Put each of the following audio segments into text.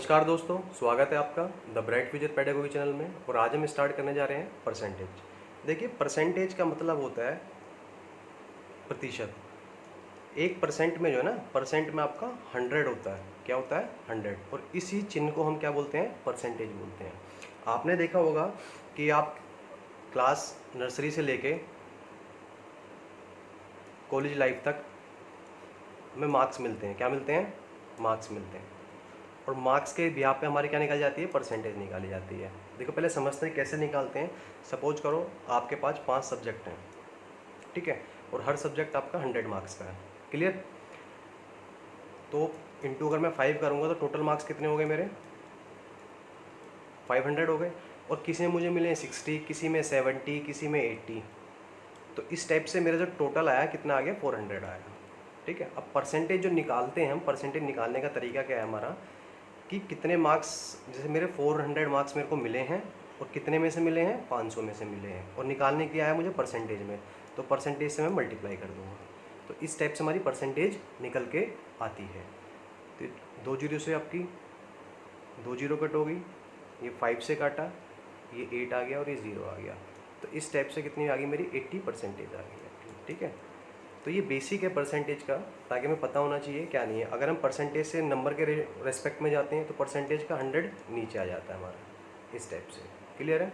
नमस्कार दोस्तों, स्वागत है आपका the bright future pedagogy channel में। और आज हम स्टार्ट करने जा रहे हैं परसेंटेज। देखिए, परसेंटेज का मतलब होता है प्रतिशत। 1% में जो है ना, परसेंट में आपका 100 होता है। क्या होता है? 100। और इसी चिन्ह को हम क्या बोलते हैं? परसेंटेज बोलते हैं। आपने देखा होगा कि आप क्लास नर्सरी से लेके कॉलेज लाइफ तक में मार्क्स मिलते हैं। क्या मिलते हैं? मार्क्स मिलते हैं। और मार्क्स के बिहार पे हमारी क्या निकाली जाती है? परसेंटेज निकाली जाती है। देखो, पहले समझते हैं कैसे निकालते हैं। सपोज करो आपके पास 5 सब्जेक्ट हैं, ठीक है, और हर सब्जेक्ट आपका 100 मार्क्स का है। क्लियर? तो इंटू अगर मैं 5 करूँगा तो टोटल मार्क्स कितने हो गए मेरे? 500 हो गए। और किसी में मुझे मिले 60, किसी में 70, किसी में 80। तो इस टाइप से मेरा जो टोटल आया कितना आ गया? 400 आया। ठीक है। अब परसेंटेज जो निकालते हैं हम, परसेंटेज निकालने का तरीका क्या है हमारा, कि कितने मार्क्स, जैसे मेरे 400 मार्क्स मेरे को मिले हैं और कितने में से मिले हैं? 500 में से मिले हैं। और निकालने किया है मुझे परसेंटेज में, तो परसेंटेज से मैं मल्टीप्लाई कर दूंगा। तो इस टाइप से हमारी परसेंटेज निकल के आती है। तो 2 जीरो से आपकी 2 जीरो कट हो गई, ये 5 से काटा, ये 8 आ गया और ये 0 आ गया। तो इस टाइप से कितनी आ गई मेरी? 80% आ गई आपकी। ठीक है। तो ये बेसिक है परसेंटेज का, ताकि हमें पता होना चाहिए क्या नहीं है। अगर हम परसेंटेज से नंबर के रेस्पेक्ट में जाते हैं तो परसेंटेज का 100 नीचे आ जाता है हमारा, इस टाइप से। क्लियर है?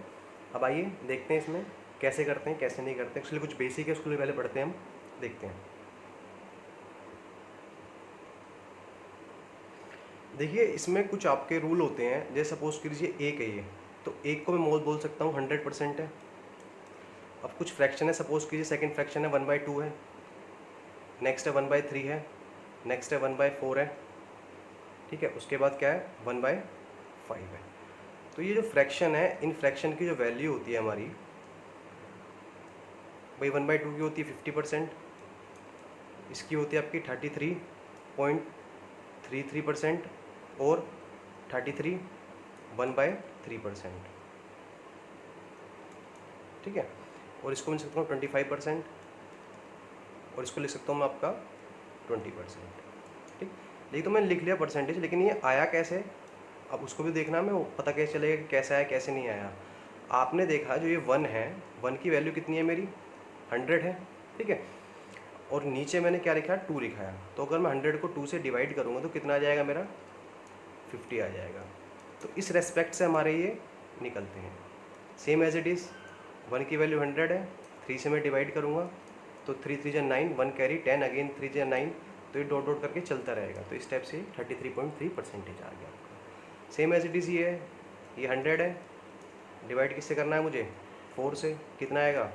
अब आइए देखते हैं इसमें कैसे करते हैं, कैसे नहीं करते। एक्चुअली कुछ बेसिक है, उसके लिए पहले पढ़ते हैं हम, देखते हैं। देखिए, इसमें कुछ आपके रूल होते हैं। जैसे सपोज कीजिए एक है ये, तो एक को मैं मोल बोल सकता हूँ 100% है। अब कुछ फ्रैक्शन है, सपोज कीजिए सेकंड फ्रैक्शन है 1/2 है, नेक्स्ट है 1/3 है, नेक्स्ट है 1/4 है। ठीक है। उसके बाद क्या है? 1/5 है। तो ये जो फ्रैक्शन है, इन फ्रैक्शन की जो वैल्यू होती है हमारी, भाई 1/2 की होती है 50%, इसकी होती है आपकी 33.33% और 33 1/3%। ठीक है। और इसको मैं लिख सकता हूँ 25%, और इसको लिख सकता हूँ मैं आपका 20%। ठीक। ये तो मैंने लिख लिया परसेंटेज, लेकिन ये आया कैसे, अब उसको भी देखना हमें, पता कैसे चलेगा कि कैसा आया कैसे नहीं आया। आपने देखा जो ये 1 है, 1 की वैल्यू कितनी है मेरी? 100 है। ठीक है। और नीचे मैंने क्या लिखा है? 2 लिखा है। तो अगर मैं 100 को 2 से डिवाइड करूँगा तो कितना आ जाएगा मेरा? 50 आ जाएगा। तो इस रेस्पेक्ट से हमारे ये निकलते हैं। सेम एज इट इज़, 1 की वैल्यू 100 है, 3 से मैं डिवाइड करूँगा तो 3 3 जा 9, 1 कैरी 10, अगेन 3 जा 9, तो ये डॉट डॉट करके चलता रहेगा। तो इस टाइप से 33.3% आ गया आपका। सेम एज इट इज़ ये है, ये 100 है, डिवाइड किससे करना है मुझे? 4 से। कितना आएगा?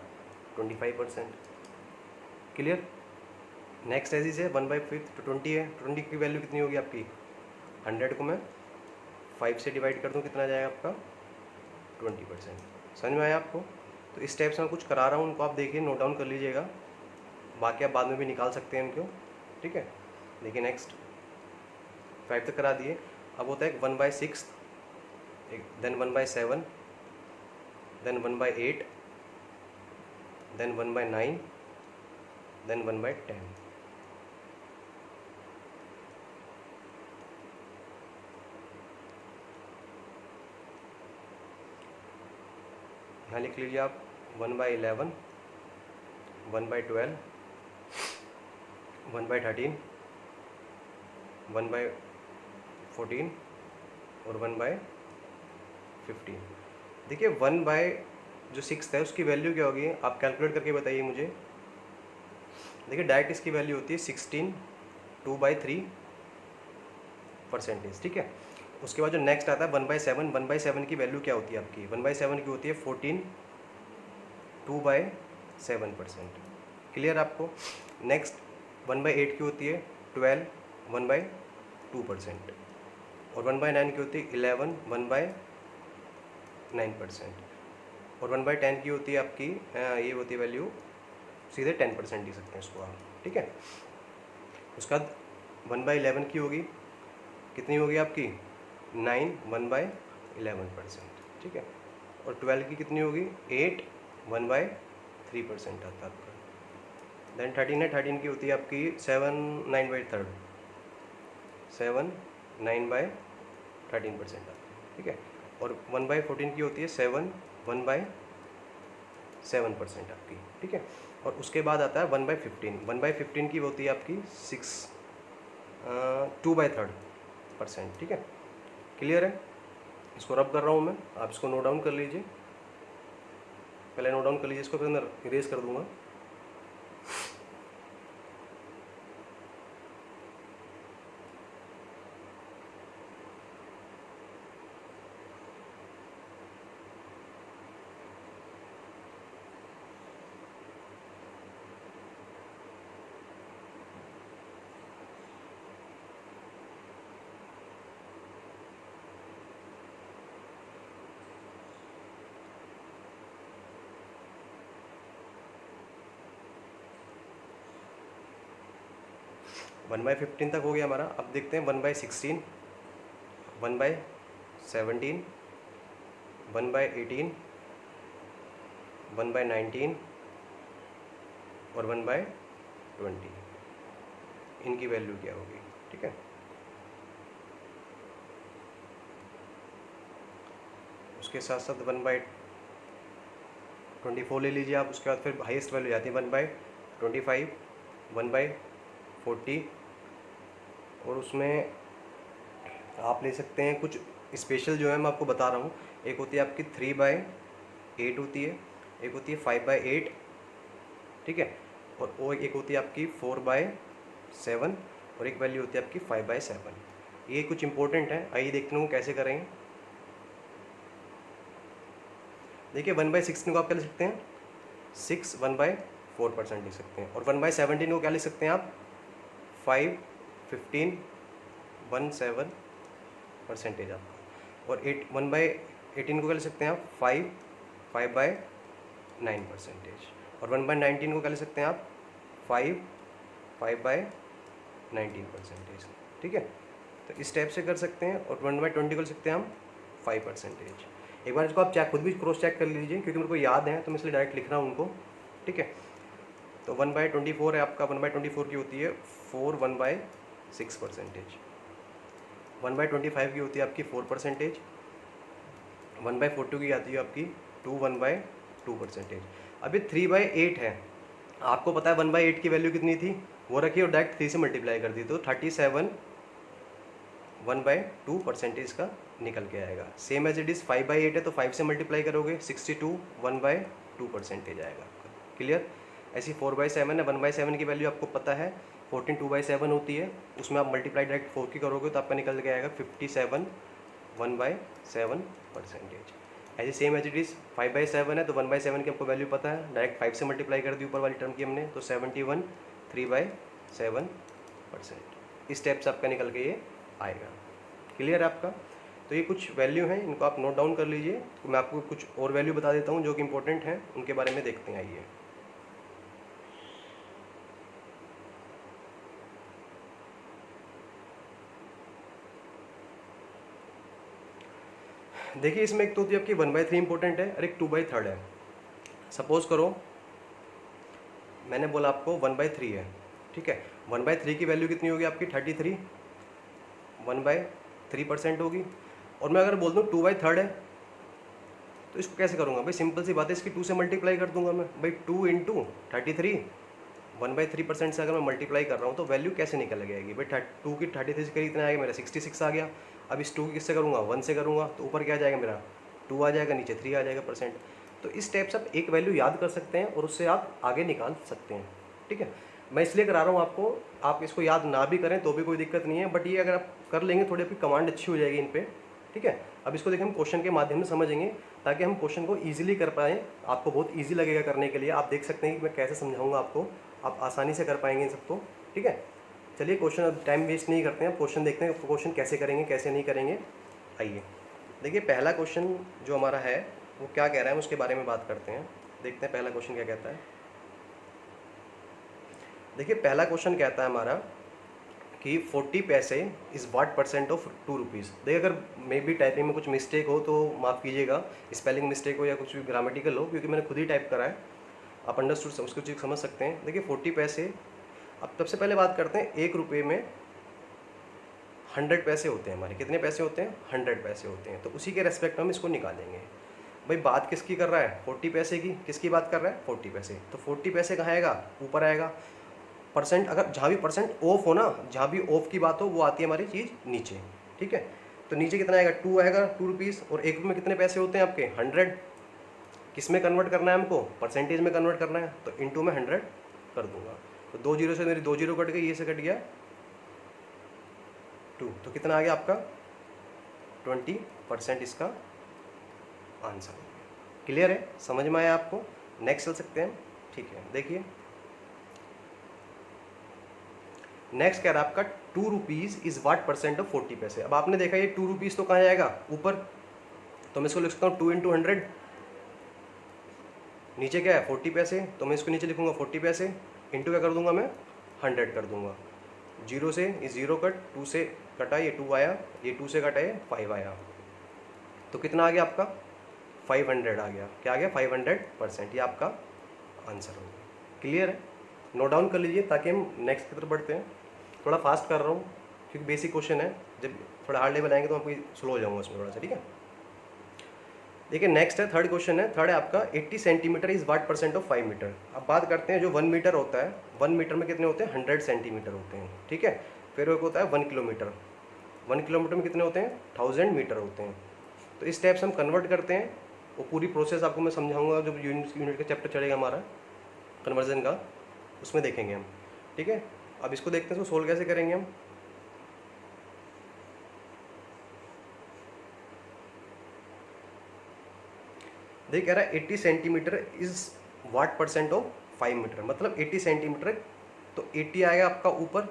25%। क्लियर? नेक्स्ट एज इज है 1/5, तो 20 है। 20 की वैल्यू कितनी होगी आपकी? 100 को मैं 5 से डिवाइड कर दूँ, कितना आ जाएगा आपका? 20%। समझ में आया आपको? तो इस टाइप से मैं कुछ करा रहा हूँ, उनको आप देखिए, नोट डाउन कर लीजिएगा, बाकी आप बाद में भी निकाल सकते हैं इनको। ठीक है। देखिए नेक्स्ट 5 तक करा दिए। अब होता है 1/6, देन 1/7, देन 1/8, देन 1/9, देन 1/10। यहाँ लिख लीजिए आप 1/11, 1/12, 1/13, 1/14 और 1/15। देखिए 1/6 है, उसकी वैल्यू क्या होगी आप कैलकुलेट करके बताइए मुझे। देखिए डायरेक्ट इसकी वैल्यू होती है 16, 2/3%। ठीक है। उसके बाद जो नेक्स्ट आता है 1/7, 1/7 की वैल्यू क्या होती है आपकी? 1/7 की होती है 14, 2/7%। क्लियर आपको? नेक्स्ट 1/8 की होती है 12, 1/2%। और 1/9 की होती है 11, 1/9%। और 1/10 की होती है आपकी ये होती है वैल्यू, सीधे 10% दे सकते हैं इसको आप। ठीक है। उसके बाद 1/11 की होगी, कितनी होगी आपकी? 9, 1/11%। ठीक है। और 12 की कितनी होगी? 8, 1/3% आता है आपका। देन 13 है, 13 की होती है आपकी 7, 9/3, 7, 9/3, 13% आपकी, ठीक है। और 1/14 की होती है 1/7% आपकी, ठीक है। और उसके बाद आता है 1/15, 1/15 की होती है आपकी 2/3%, ठीक है। क्लियर है? इसको रब कर रहा हूँ मैं, आप इसको नोट डाउन कर लीजिए, पहले नोट डाउन कर लीजिए इसको, फिर मैं इरेज कर दूंगा। वन बाई 15 तक हो गया हमारा। अब देखते हैं 1/16, 1/17, 1/18, 1/19 और 1/20, इनकी वैल्यू क्या होगी, ठीक है। उसके साथ साथ 1/24 ले लीजिए आप। उसके बाद फिर हाईएस्ट वैल्यू जाती है 1/25, 1/40, और उसमें आप ले सकते हैं कुछ स्पेशल जो है मैं आपको बता रहा हूँ। एक होती है आपकी 3/8 होती है, एक होती है 5/8, ठीक है। और वो एक होती है आपकी 4/7, और एक वैल्यू होती है आपकी 5/7। ये कुछ इंपॉर्टेंट है, आइए देखते हैं कैसे करेंगे। देखिए 1/16 को आप क्या लिख सकते हैं, 6 1/4% लिख सकते हैं। और 1/17 को क्या लिख सकते हैं आप, 5 15 17% आपका। और 1/18 को क्या लिख सकते हैं आप, 5/9%। और 1/19 को क्या लिख सकते हैं आप, 5/19%, ठीक है। तो इस टाइप से कर सकते हैं। और 1/20 को लिख सकते हैं हम 5%। एक बार इसको आप खुद भी क्रॉस चेक कर लीजिए, क्योंकि मेरे को याद है तो मैं इसलिए डायरेक्ट लिख रहा हूँ उनको, ठीक है। तो 1/24 है आपका, 1/24 की होती है 4 1/6%। 1/25 की होती है आपकी 4%। 1/42 की आती है आपकी 1/2%। अभी 3/8 है, आपको पता है 1/8 की वैल्यू कितनी थी, वो रखी और डायरेक्ट 3 से मल्टीप्लाई कर दी, तो 37 1/2% का निकल के आएगा। सेम एज इट इज़ 5/8 है तो 5 से मल्टीप्लाई करोगे, 62 1/2% आएगा आपका। क्लियर? ऐसी 4/7 है, 1/7 की वैल्यू आपको पता है 14 2/7 होती है, उसमें आप मल्टीप्लाई डायरेक्ट 4 की करोगे तो आपका निकल के आएगा 57 1/7%। ऐसे सेम एज इट इज़ 5/7 है तो 1/7 की आपको वैल्यू पता है, डायरेक्ट 5 से मल्टीप्लाई कर दी ऊपर वाली टर्म की हमने, तो 71 3/7%। इस स्टेप से आपका निकल के ये आएगा। क्लियर है आपका? तो ये कुछ वैल्यू हैं, इनको आप नोट डाउन कर लीजिए। तो मैं आपको कुछ और वैल्यू बता देता हूँ जो कि इंपॉर्टेंट हैं, उनके बारे में देखते हैं। आइए देखिए, इसमें एक तो होती है आपकी 1/3 इंपॉर्टेंट है और एक 2/3 है। सपोज करो मैंने बोला आपको 1/3 है, ठीक है। 1/3 की वैल्यू कितनी होगी आपकी 33, 1/3% होगी। और मैं अगर बोल दूँ 2/3 है तो इसको कैसे करूँगा भाई, सिंपल सी बात है, इसकी 2 से मल्टीप्लाई कर दूंगा मैं भाई, 2 × 33, 1/3% से अगर मैं मल्टीप्लाई कर रहा हूँ तो वैल्यू कैसे निकल जाएगी भाई, 2 की 33 से करीब इतना आएगा मेरा 66 आ गया। अब इस 2 की किससे करूँगा, 1 से करूँगा तो ऊपर क्या आ जाएगा मेरा 2 आ जाएगा, नीचे 3 आ जाएगा परसेंट। तो इस टाइप से आप एक वैल्यू याद कर सकते हैं और उससे आप आगे निकाल सकते हैं, ठीक है। मैं इसलिए करा रहा हूँ आपको, आप इसको याद ना भी करें तो भी कोई दिक्कत नहीं है, बट ये अगर आप कर लेंगे थोड़ी आपकी कमांड अच्छी हो जाएगी इन पर, ठीक है। अब इसको देखिए हम क्वेश्चन के माध्यम से समझेंगे ताकि हम क्वेश्चन को ईजिली कर पाएँ, आपको बहुत ईजी लगेगा करने के लिए। आप देख सकते हैं कि मैं कैसे समझाऊंगा आपको, आप आसानी से कर पाएंगे इन सबको, ठीक है। चलिए क्वेश्चन, अब टाइम वेस्ट नहीं करते हैं, क्वेश्चन देखते हैं क्वेश्चन कैसे करेंगे कैसे नहीं करेंगे। आइए देखिए, पहला क्वेश्चन जो हमारा है वो क्या कह रहा है उसके बारे में बात करते हैं। देखते हैं पहला क्वेश्चन क्या कहता है। देखिए पहला क्वेश्चन कहता है हमारा कि 40 पैसे is what percent of 2 rupees. देखिए अगर मे बी टाइपिंग में कुछ मिस्टेक हो तो माफ़ कीजिएगा, स्पेलिंग मिस्टेक हो या कुछ भी ग्रामेटिकल हो, क्योंकि मैंने खुद ही टाइप करा है। आप अंडरस्टूड उसको चीज़ समझ सकते हैं। देखिए 40 पैसे, अब सबसे पहले बात करते हैं 1 रुपये में 100 पैसे होते हैं हमारे, कितने पैसे होते हैं, 100 पैसे होते हैं। तो उसी के रेस्पेक्ट में हम इसको निकालेंगे। भाई बात किसकी कर रहा है, 40 पैसे की, किसकी बात कर रहा है, 40 पैसे। तो 40 पैसे कहाँ आएगा, ऊपर आएगा। परसेंट, अगर जहाँ भी परसेंट ऑफ हो ना, जहाँ भी ऑफ की बात हो, वो आती है हमारी चीज़ नीचे, ठीक है। तो नीचे कितना आएगा, 2 आएगा, 2 रुपीज़। और 1 रुपये में कितने पैसे होते हैं आपके, 100। किस में कन्वर्ट करना है हमको, परसेंटेज में कन्वर्ट करना है, तो इंटू में 100 कर दूंगा। तो 2 जीरो से मेरी 2 जीरो कट गई, ये से कट गया 2। तो कितना आ गया आपका, 20% इसका आंसर हो गया। क्लियर है, समझ में आया आपको। नेक्स्ट चल सकते हैं, ठीक है। देखिए नेक्स्ट क्या रहा आपका, 2 rupees is what percent of 40 पैसे। अब आपने देखा ये 2 रुपीज़ तो कहाँ जाएगा, ऊपर। तो मैं इसको लिख सकता हूँ 2 इंटू 100। नीचे क्या है, 40 पैसे, तो मैं इसको नीचे लिखूंगा 40 पैसे। इंटू क्या कर दूंगा मैं, 100 कर दूंगा। जीरो से ये जीरो कट, 2 से कटा, ये 2 आया, ये 2 से कटा, ये 5 आया। तो कितना आ गया आपका, 500 आ गया। क्या आ गया, 500%। ये आपका आंसर हो गया। क्लियर है, नोट डाउन कर लीजिए ताकि हम नेक्स्ट की तरफ बढ़ते हैं। थोड़ा फास्ट कर रहा हूँ क्योंकि बेसिक क्वेश्चन है, जब थोड़ा हार्ड लेवल आएंगे तो आपको स्लो हो जाऊंगा उसमें थोड़ा सा, ठीक है। देखिए नेक्स्ट है, थर्ड क्वेश्चन है। थर्ड है आपका 80 centimetre is what percent of 5 metre. अब बात करते हैं जो 1 मीटर होता है, 1 मीटर में कितने होते हैं, 100 सेंटीमीटर होते हैं, ठीक है। फिर एक होता है 1 किलोमीटर, 1 किलोमीटर में कितने होते हैं, 1000 मीटर होते हैं। तो इस टाइप से हम कन्वर्ट करते हैं। वो पूरी प्रोसेस आपको मैं समझाऊंगा जब यूनिट का चैप्टर चलेगा हमारा कन्वर्जन का, उसमें देखेंगे हम, ठीक है। अब इसको देखते हैं, इसको सोल्व कैसे करेंगे हम। देख कह रहा है 80 centimetre is what percent of 5 metre, मतलब 80 सेंटीमीटर। तो 80 आएगा आपका ऊपर,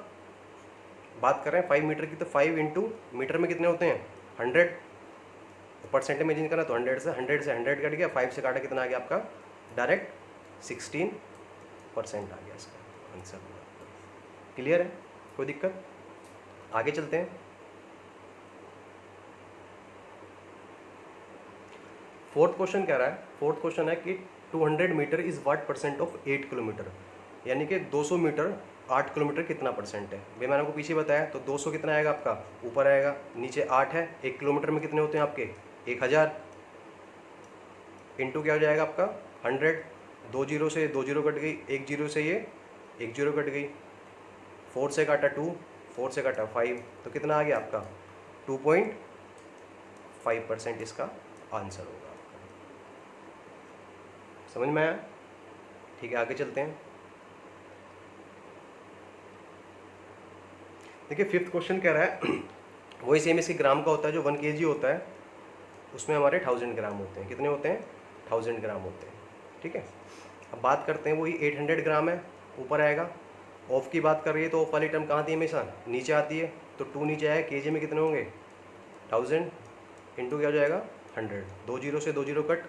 बात कर रहे हैं 5 मीटर की, तो 5 इंटू मीटर में कितने होते हैं, 100। परसेंट में चेंज करना, तो 100 से 100 कट गया, 5 से काटा, कितना आ गया आपका, डायरेक्ट 16% आ गया इसका आंसर। क्लियर है, कोई दिक्कत, आगे चलते हैं। फोर्थ क्वेश्चन कह रहा है, फोर्थ क्वेश्चन है कि 200 metre is what percent of 8 kilometre. यानी कि 200 मीटर 8 किलोमीटर कितना परसेंट है। भाई मैंने आपको पीछे बताया, तो 200 कितना आएगा आपका, ऊपर आएगा, नीचे 8 है। 1 किलोमीटर में कितने होते हैं आपके, 1000। इंटू क्या हो जाएगा आपका, 100। 2 जीरो से 2 जीरो कट गई, 1 जीरो से ये 1 जीरो कट गई, 4 से काटा 2, 4 से काटा 5, तो कितना आ गया आपका, 2.5% इसका आंसर होगा। समझ में आया, ठीक है। आगे चलते हैं। देखिए फिफ्थ क्वेश्चन कह रहा है वही सेम इसके ग्राम का होता है, जो 1 kg होता है उसमें हमारे 1000 ग्राम होते हैं। कितने होते हैं, 1000 ग्राम होते हैं, ठीक है। अब बात करते हैं, वही 800 ग्राम है, ऊपर आएगा। ऑफ की बात कर रही है तो ऑफ वाली टर्म कहाँ आती है, हमेशा नीचे आती है। तो 2 नीचे आया, kg में कितने होंगे, 1000 इंटू क्या हो जाएगा, 100। 2 जीरो से 2 जीरो कट,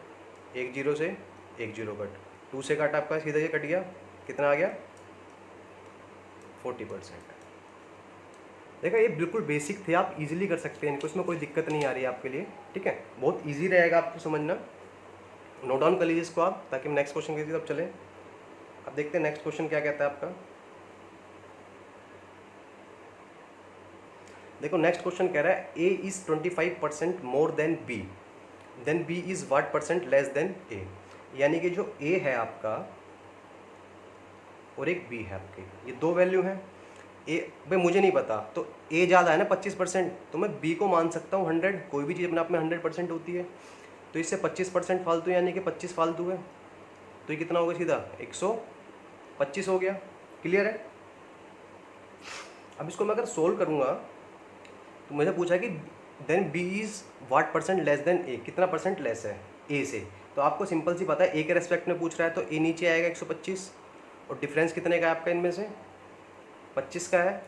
1 जीरो से 1 जीरो कट, 2 से काटा आपका, सीधा ये कट गया, कितना आ गया, 40%। देखा ये बिल्कुल बेसिक थे, आप इजीली कर सकते हैं इनको, इसमें कोई दिक्कत नहीं आ रही है आपके लिए, ठीक है। बहुत इजी रहेगा आपको समझना। नोट डाउन कर लीजिए इसको आप, ताकि हम नेक्स्ट क्वेश्चन की तरफ चले। अब देखते हैं नेक्स्ट क्वेश्चन क्या कहता है आपका। देखो नेक्स्ट क्वेश्चन कह रहा है A is 25% more than B is what percent less than A. यानी कि जो ए है आपका और एक बी है आपके, ये दो वैल्यू हैं। ए भाई मुझे नहीं पता, तो ए ज़्यादा है ना 25%, तो मैं बी को मान सकता हूँ 100। कोई भी चीज़ अपने आप में 100% होती है, तो इससे 25% फालतू, यानी कि 25 फालतू है, तो ये कितना होगा, सीधा 125 हो गया। क्लियर है। अब इसको मैं अगर सोल्व करूँगा तो मुझे पूछा कि than B is what percent less than A, कितना परसेंट लेस है ए से। तो आपको सिंपल सी पता है, ए के रेस्पेक्ट में पूछ रहा है, तो ए नीचे आएगा 125, और डिफरेंस कितने का है आपका, इनमें से 25 का है।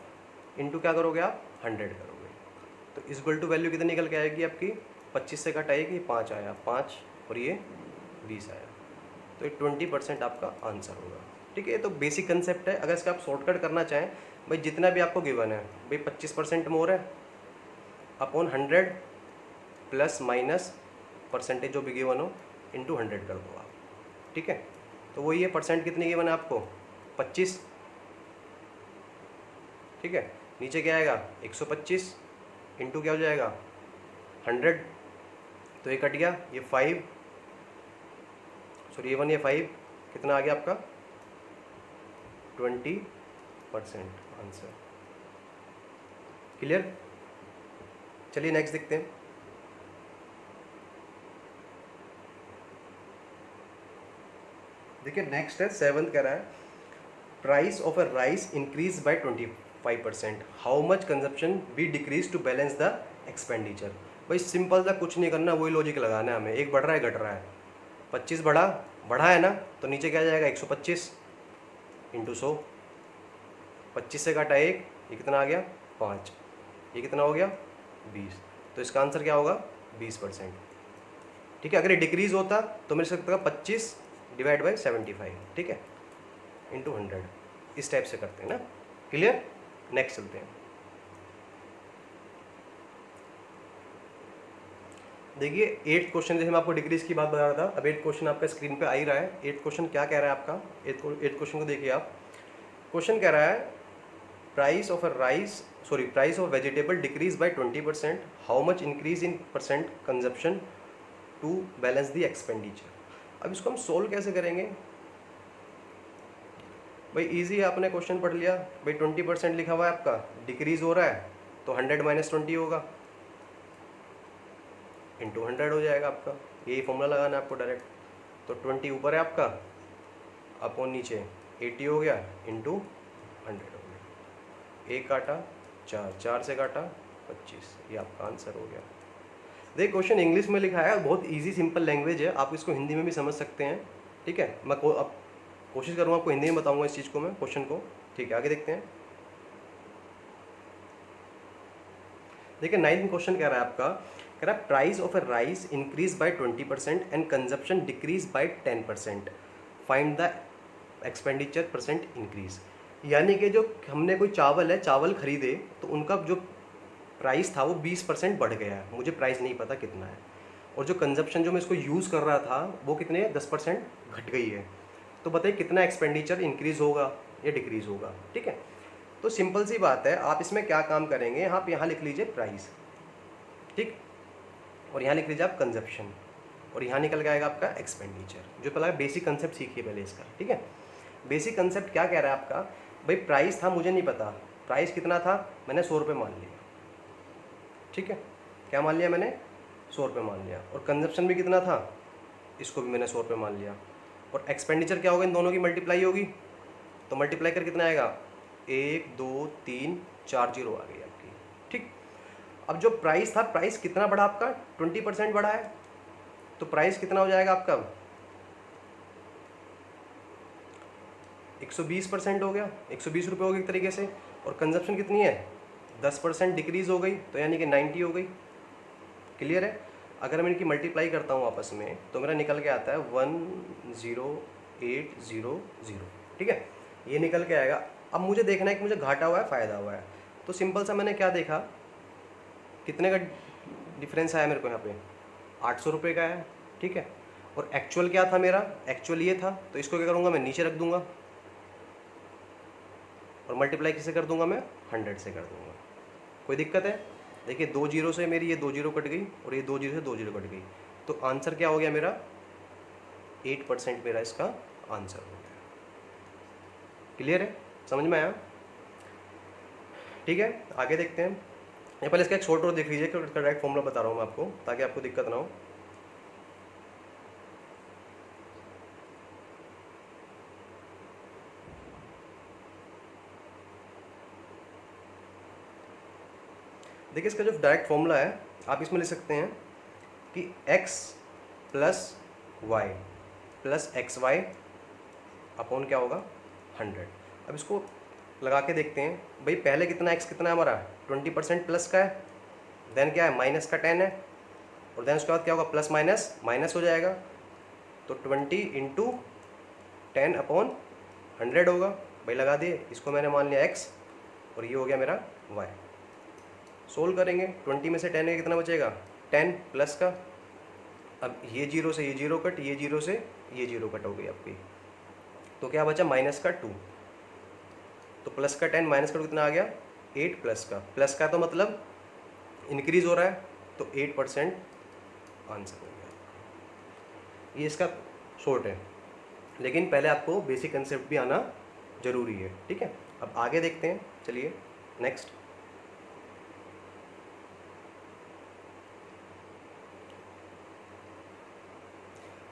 इंटू क्या करोगे आप, 100 करोगे, तो इस इक्वल टू वैल्यू कितनी निकल के आएगी आपकी, 25 से घटाएगी 5 आया, 5 और ये 20 आया, तो ये 20% आपका आंसर होगा। ठीक है, ये तो बेसिक कंसेप्ट है। अगर इसका आप शॉर्टकट करना चाहें, भाई जितना भी आपको गिवन है, भाई 25% मोर है अपॉन 100 प्लस माइनस परसेंटेज जो भी गिवन हो इंटू 100 कर दो आप। ठीक है, तो वही है, परसेंट कितनी गिवन है आपको, 25। ठीक है, नीचे क्या आएगा 125 इंटू क्या हो जाएगा 100, तो ये कट गया, ये 5 सॉरी ये 1 ये 5, कितना आ गया आपका 20% आंसर। क्लियर? चलिए नेक्स्ट देखते हैं। देखिए नेक्स्ट है 7th कह रहा है price of a rice increase by 25%, how much consumption be decrease to balance the expenditure. भाई सिंपल सा कुछ नहीं करना, वही लॉजिक लगाना है हमें, एक बढ़ रहा है घट रहा है, 25 बढ़ा है ना, तो नीचे क्या जाएगा 125 इंटू 100, 25 से काटा 1, ये कितना आ गया 5, ये कितना हो गया 20, तो इसका आंसर क्या होगा 20%। ठीक है, अगर ये डिक्रीज होता तो मेरे सकता था 25 डिवाइड बाई 75, ठीक है, इंटू 100, इस टाइप से करते हैं ना। क्लियर? नेक्स्ट चलते हैं। देखिए 8th क्वेश्चन, जैसे मैं आपको डिक्रीज की बात बता रहा था, अब 8th क्वेश्चन आपका स्क्रीन पे आ ही रहा है। 8th क्वेश्चन क्या कह रहा है आपका, 8th क्वेश्चन को देखिए आप। क्वेश्चन कह रहा है price of vegetable decrease by 20%, how much increase in percent consumption to balance the expenditure. अब इसको हम सोल्व कैसे करेंगे भाई? इजी है, आपने क्वेश्चन पढ़ लिया भाई, 20% लिखा हुआ है आपका, डिक्रीज हो रहा है तो 100 माइनस 20 होगा, इंटू 100 हो जाएगा आपका, यही फॉर्मूला लगाना है आपको डायरेक्ट। तो 20 ऊपर है आपका, अपॉन नीचे 80 हो गया, इंटू 100 हो गया, एक काटा 4, 4 से काटा 25, ये आपका आंसर हो गया। देखिए क्वेश्चन इंग्लिश में लिखा है, बहुत इजी सिंपल लैंग्वेज है, आप इसको हिंदी में भी समझ सकते हैं। ठीक है, मैं अब कोशिश करूँगा आपको हिंदी में बताऊँगा इस चीज़ को मैं, क्वेश्चन को। ठीक है, आगे देखते हैं। देखिए 9th क्वेश्चन कह रहा है आपका, कह रहा है price of A rice increase by 20% and consumption decrease by 10%, find the expenditure percent increase. यानी कि जो हमने कोई चावल खरीदे तो उनका जो प्राइस था वो 20% बढ़ गया है, मुझे प्राइस नहीं पता कितना है, और जो कंजप्शन जो मैं इसको यूज़ कर रहा था वो कितने 10% घट गई है, तो बताइए कितना एक्सपेंडिचर इंक्रीज़ होगा या डिक्रीज़ होगा। ठीक है, तो सिंपल सी बात है, आप इसमें क्या काम करेंगे, आप यहाँ लिख लीजिए प्राइस, ठीक, और यहाँ लिख लीजिए आप कंजप्शन, और यहाँ निकल के आएगा आपका एक्सपेंडिचर। जो पहला बेसिक कंसेप्ट सीखिए पहले इसका। ठीक है, बेसिक कंसेप्ट क्या कह रहा है आपका, भाई प्राइस था मुझे नहीं पता, प्राइस कितना था, मैंने 100 रुपये मान लिया। ठीक है, क्या मान लिया मैंने 100 रुपये मान लिया, और कंजप्शन भी कितना था, इसको भी मैंने 100 रुपये मान लिया, और एक्सपेंडिचर क्या होगा, इन दोनों की मल्टीप्लाई होगी, तो मल्टीप्लाई कर कितना आएगा 1 2 3 4 जीरो आ गई आपकी। ठीक, अब जो प्राइस था, प्राइस कितना बढ़ा आपका 20% बढ़ा है, तो प्राइस कितना हो जाएगा आपका 120% हो गया, 120 रुपये हो गई एक तरीके से, और कंजप्शन कितनी है 10% डिक्रीज़ हो गई, तो यानी कि 90 हो गई। क्लियर है? अगर मैं इनकी मल्टीप्लाई करता हूँ आपस में तो मेरा निकल के आता है 10800। ठीक है, ये निकल के आएगा। अब मुझे देखना है कि मुझे घाटा हुआ है फ़ायदा हुआ है, तो सिंपल सा मैंने क्या देखा, कितने का डिफरेंस आया मेरे को यहाँ पे 800 रुपये का है। ठीक है, और एक्चुअल क्या था मेरा, एक्चुअल ये था, तो इसको क्या करूँगा मैं नीचे रख दूँगा, और मल्टीप्लाई किससे कर दूँगा मैं 100 से कर दूँगा। कोई दिक्कत है? देखिए 2 जीरो से मेरी ये 2 जीरो कट गई, और ये 2 जीरो से 2 जीरो कट गई, तो आंसर क्या हो गया मेरा 8% मेरा इसका आंसर हो गया। क्लियर है? समझ में आया? ठीक है, आगे देखते हैं। ये पहले इसका एक शॉर्ट और देख लीजिए, करेक्ट फॉर्मूला बता रहा हूँ मैं आपको ताकि आपको दिक्कत ना हो। देखिए इसका जो डायरेक्ट फॉर्मूला है आप इसमें लिख सकते हैं कि x plus Y plus X Y upon क्या होगा 100। अब इसको लगा के देखते हैं, भाई पहले कितना x कितना है हमारा 20% प्लस का है, देन क्या है माइनस का 10 है, और देन उसके बाद क्या होगा प्लस माइनस माइनस हो जाएगा, तो 20 इंटू 10 अपॉन 100 होगा। भाई लगा दिए, इसको मैंने मान लिया x और ये हो गया मेरा y। सोल्व करेंगे, 20 में से 10 कितना बचेगा 10 प्लस का, अब ये जीरो से ये जीरो कट, ये जीरो से ये जीरो कट हो गई आपकी, तो क्या बचा माइनस का 2, तो प्लस का 10 माइनस का 2 कितना आ गया 8 प्लस का तो मतलब इंक्रीज हो रहा है तो 8% आंसर हो गया। ये इसका शॉर्ट है, लेकिन पहले आपको बेसिक कंसेप्ट भी आना जरूरी है, ठीक है। अब आगे देखते हैं, चलिए नेक्स्ट।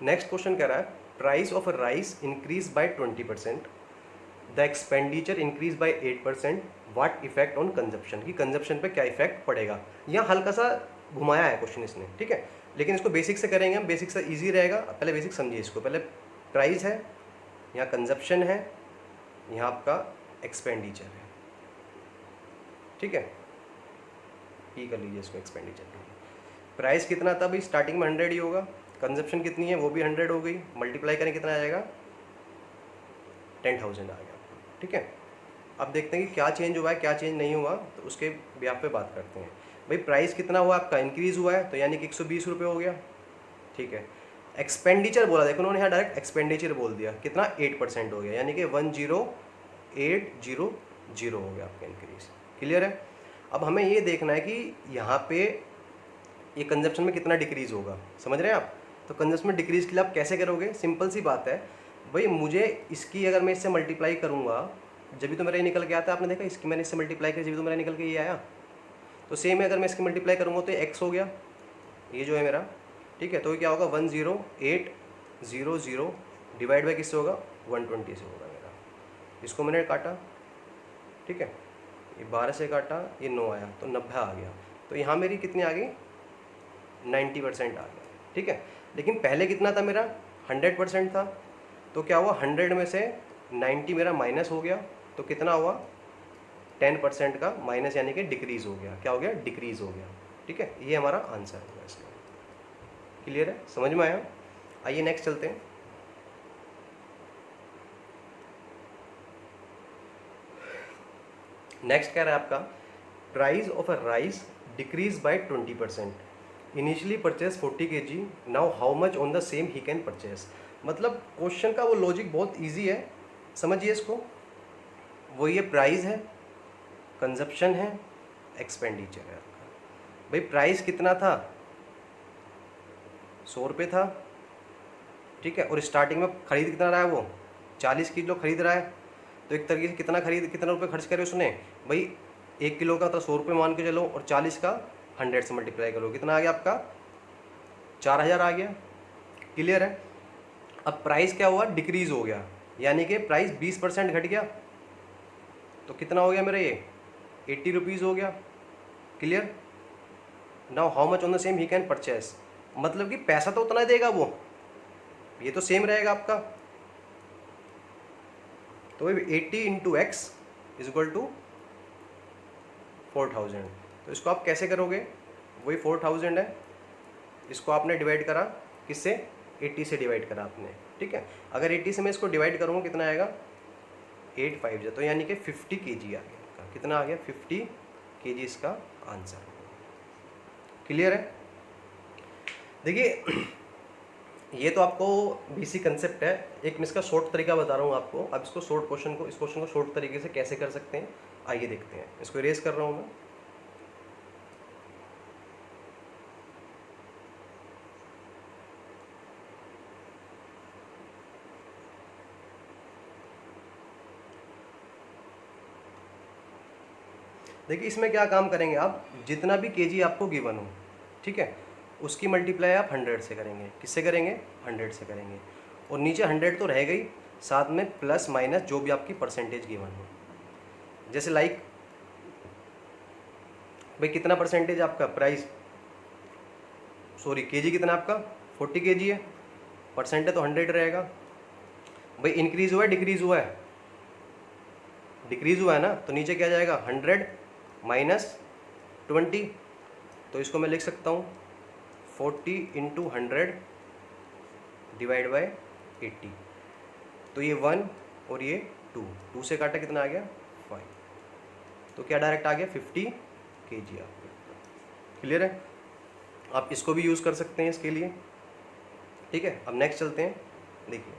नेक्स्ट क्वेश्चन कह रहा है price of rice increase by 20%, the expenditure increase by 8%, what effect on consumption, की कंजप्शन पे क्या इफेक्ट पड़ेगा। यहाँ हल्का सा घुमाया है क्वेश्चन इसने, ठीक है, लेकिन इसको बेसिक से करेंगे हम, बेसिक से इजी रहेगा। पहले बेसिक समझिए इसको, पहले प्राइस है, यहाँ कंजप्शन है, यहाँ आपका एक्सपेंडिचर है, ठीक है, ये कर लीजिए इसको एक्सपेंडिचर। प्राइस कितना था भाई, स्टार्टिंग में 100 ही होगा, कंजप्शन कितनी है वो भी 100 हो गई, मल्टीप्लाई करें कितना आ जाएगा, 10,000 आ गया, ठीक है। अब देखते हैं कि क्या चेंज हुआ है क्या चेंज नहीं हुआ, तो उसके ब्याह पे बात करते हैं। भाई प्राइस कितना हुआ आपका, इंक्रीज़ हुआ है, तो यानी कि 120 रुपये हो गया, ठीक है। एक्सपेंडिचर बोला, देखो उन्होंने यहाँ डायरेक्ट एक्सपेंडिचर बोल दिया, कितना 8% हो गया, यानी कि 10800 हो गया आपका इंक्रीज, क्लियर है। अब हमें ये देखना है कि यहाँ पे ये कंजप्शन में कितना डिक्रीज़ होगा, समझ रहे हैं आप। तो कंजप्शन में डिक्रीज़ के लिए आप कैसे करोगे, सिंपल सी बात है भाई, मुझे इसकी अगर मैं इससे मल्टीप्लाई करूँगा, जब भी तो मेरा ये निकल के आता है, आपने देखा इसकी मैंने इससे मल्टीप्लाई किया जब भी तो मेरा निकल के ये आया। तो सेम है, अगर मैं इसकी मल्टीप्लाई करूँगा तो एक्स हो गया, ये जो है मेरा, ठीक है। तो ये क्या होगा 10800 डिवाइड बाई किससे होगा, 120 से होगा मेरा। इसको मैंने काटा, ठीक है, ये 12 से काटा, ये 9 आया, तो 90 आ गया। तो यहाँ मेरी कितनी आ गई, 90% आ गया, ठीक है। लेकिन पहले कितना था मेरा, 100% था, तो क्या हुआ 100 में से 90 मेरा माइनस हो गया, तो कितना हुआ 10% का माइनस, यानी कि डिक्रीज़ हो गया, क्या हो गया, डिक्रीज़ हो गया, ठीक है। ये हमारा आंसर होगा इसका, क्लियर है, समझ में आया। आइए नेक्स्ट चलते हैं। नेक्स्ट कह रहा है आपका price of a rice decrease by 20%, initially purchase 40 kg, now how much on the same he can purchase. मतलब क्वेश्चन का वो लॉजिक बहुत इजी है, समझिए इसको। वो ये प्राइस है, कंजप्शन है, एक्सपेंडिचर है आपका। भाई प्राइस कितना था, 100 रुपये था, ठीक है, और स्टार्टिंग में खरीद कितना रहा है वो, 40 किलो खरीद रहा है। तो एक तरीके से कितना रुपये खर्च करे उसने, भाई 1 किलो का तो 100 रुपये मान के चलो, और 40 का 100 से मल्टीप्लाई करो, कितना आ गया आपका, 4000 आ गया, क्लियर है। अब प्राइस क्या हुआ, डिक्रीज़ हो गया, यानी कि प्राइस 20% घट गया, तो कितना हो गया मेरा ये 80 रुपीज़ हो गया, clear. Now how much on the same he can purchase, मतलब कि पैसा तो उतना ही देगा वो, ये तो सेम रहेगा आपका। तो 80 into X is equal to 4000। तो इसको आप कैसे करोगे, वही 4000 है, इसको आपने डिवाइड करा किससे, 80 से डिवाइड करा आपने, ठीक है। अगर 80 से मैं इसको डिवाइड करूँगा कितना आएगा, 85, तो यानी कि 50 kg आ गया, कितना आ गया 50 kg इसका आंसर, क्लियर है। देखिए ये तो आपको बेसिक कंसेप्ट है, एक मैं इसका शॉर्ट तरीका बता रहा हूँ आपको। अब इसको शॉर्ट क्वेश्चन को, इस क्वेश्चन को शॉर्ट तरीके से कैसे कर सकते हैं, आइए देखते हैं। इसको इरेज कर रहा हूँ मैं। देखिए इसमें क्या काम करेंगे आप, जितना भी केजी आपको गिवन हो, ठीक है, उसकी मल्टीप्लाई आप 100 से करेंगे, किससे करेंगे, 100 से करेंगे, और नीचे 100 तो रह गई, साथ में प्लस माइनस जो भी आपकी परसेंटेज गिवन हो। जैसे लाइक भाई कितना परसेंटेज आपका प्राइस, सॉरी केजी कितना आपका 40 kg है, परसेंटेज तो 100 रहेगा। भाई इंक्रीज हुआ है डिक्रीज हुआ है, डिक्रीज हुआ है ना, तो नीचे क्या जाएगा 100 माइनस 20, तो इसको मैं लिख सकता हूँ 40 इंटू 100 डिवाइड बाय 80, तो ये 1 और ये 2 से काटा कितना आ गया 5, तो क्या डायरेक्ट आ गया 50 kg आपको, क्लियर है। आप इसको भी यूज़ कर सकते हैं इसके लिए, ठीक है। अब नेक्स्ट चलते हैं, देखिए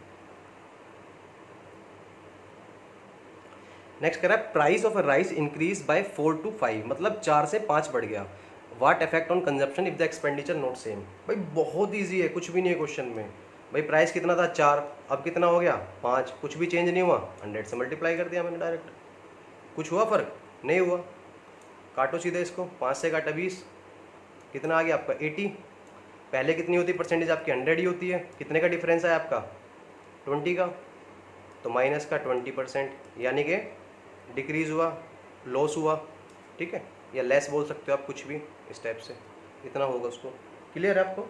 नेक्स्ट कह रहा है price of a rice increase bye 4 to 5, मतलब 4 से 5 बढ़ गया, what effect on consumption if the expenditure not same. भाई बहुत ईजी है, कुछ भी नहीं है क्वेश्चन में। भाई प्राइस कितना था 4, अब कितना हो गया 5, कुछ भी चेंज नहीं हुआ, 100 से मल्टीप्लाई कर दिया मैंने डायरेक्ट। कुछ हुआ फ़र्क? नहीं हुआ। काटो सीधे इसको, 5 से काटा 20, कितना आ गया आपका 80। पहले कितनी होती परसेंटेज आपकी 100 ही होती है, कितने का डिफरेंस है आपका 20 का, तो माइनस का 20%, यानी कि डिक्रीज़ हुआ, लॉस हुआ, ठीक है, या लेस बोल सकते हो आप, कुछ भी इस टाइप से, इतना होगा उसको। क्लियर है आपको,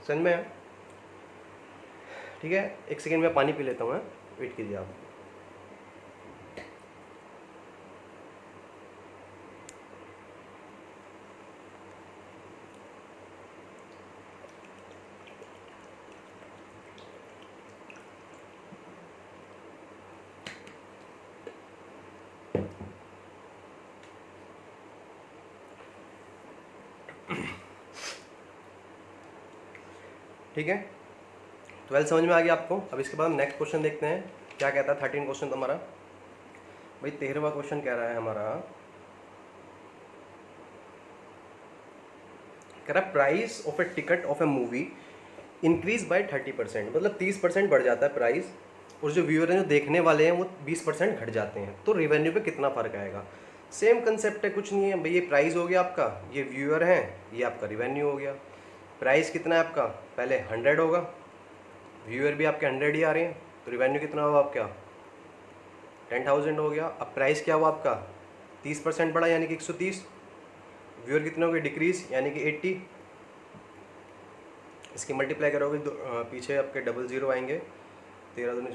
समझ में है? ठीक है, एक सेकेंड में पानी पी लेता हूँ, वेट कीजिए आप। ठीक है, 12 समझ में आ गया आपको। अब इसके बाद हम नेक्स्ट क्वेश्चन देखते हैं क्या कहता है। 13 क्वेश्चन तो हमारा, भाई 13वां क्वेश्चन कह रहा है हमारा, कह रहा है price of A ticket of A movie increase by 30%, मतलब 30% बढ़ जाता है प्राइस, और जो व्यूअर हैं, जो देखने वाले हैं, वो 20% घट जाते हैं, तो रेवेन्यू पे कितना फ़र्क आएगा। सेम कंसेप्ट है, कुछ नहीं है भाई, ये प्राइस हो गया आपका, ये व्यूअर हैं, ये आपका रिवेन्यू हो गया। प्राइस कितना है आपका, पहले 100 होगा, व्यूअर भी आपके 100 ही आ रहे हैं, तो रिवेन्यू कितना हुआ आपका 10,000 हो गया। अब प्राइस क्या हुआ आपका 30% बढ़ा, यानी कि 130, व्यूअर कितने हो गए डिक्रीज, यानी कि 80, इसकी मल्टीप्लाई करोगे पीछे आपके डबल ज़ीरो आएंगे, 13 दूनी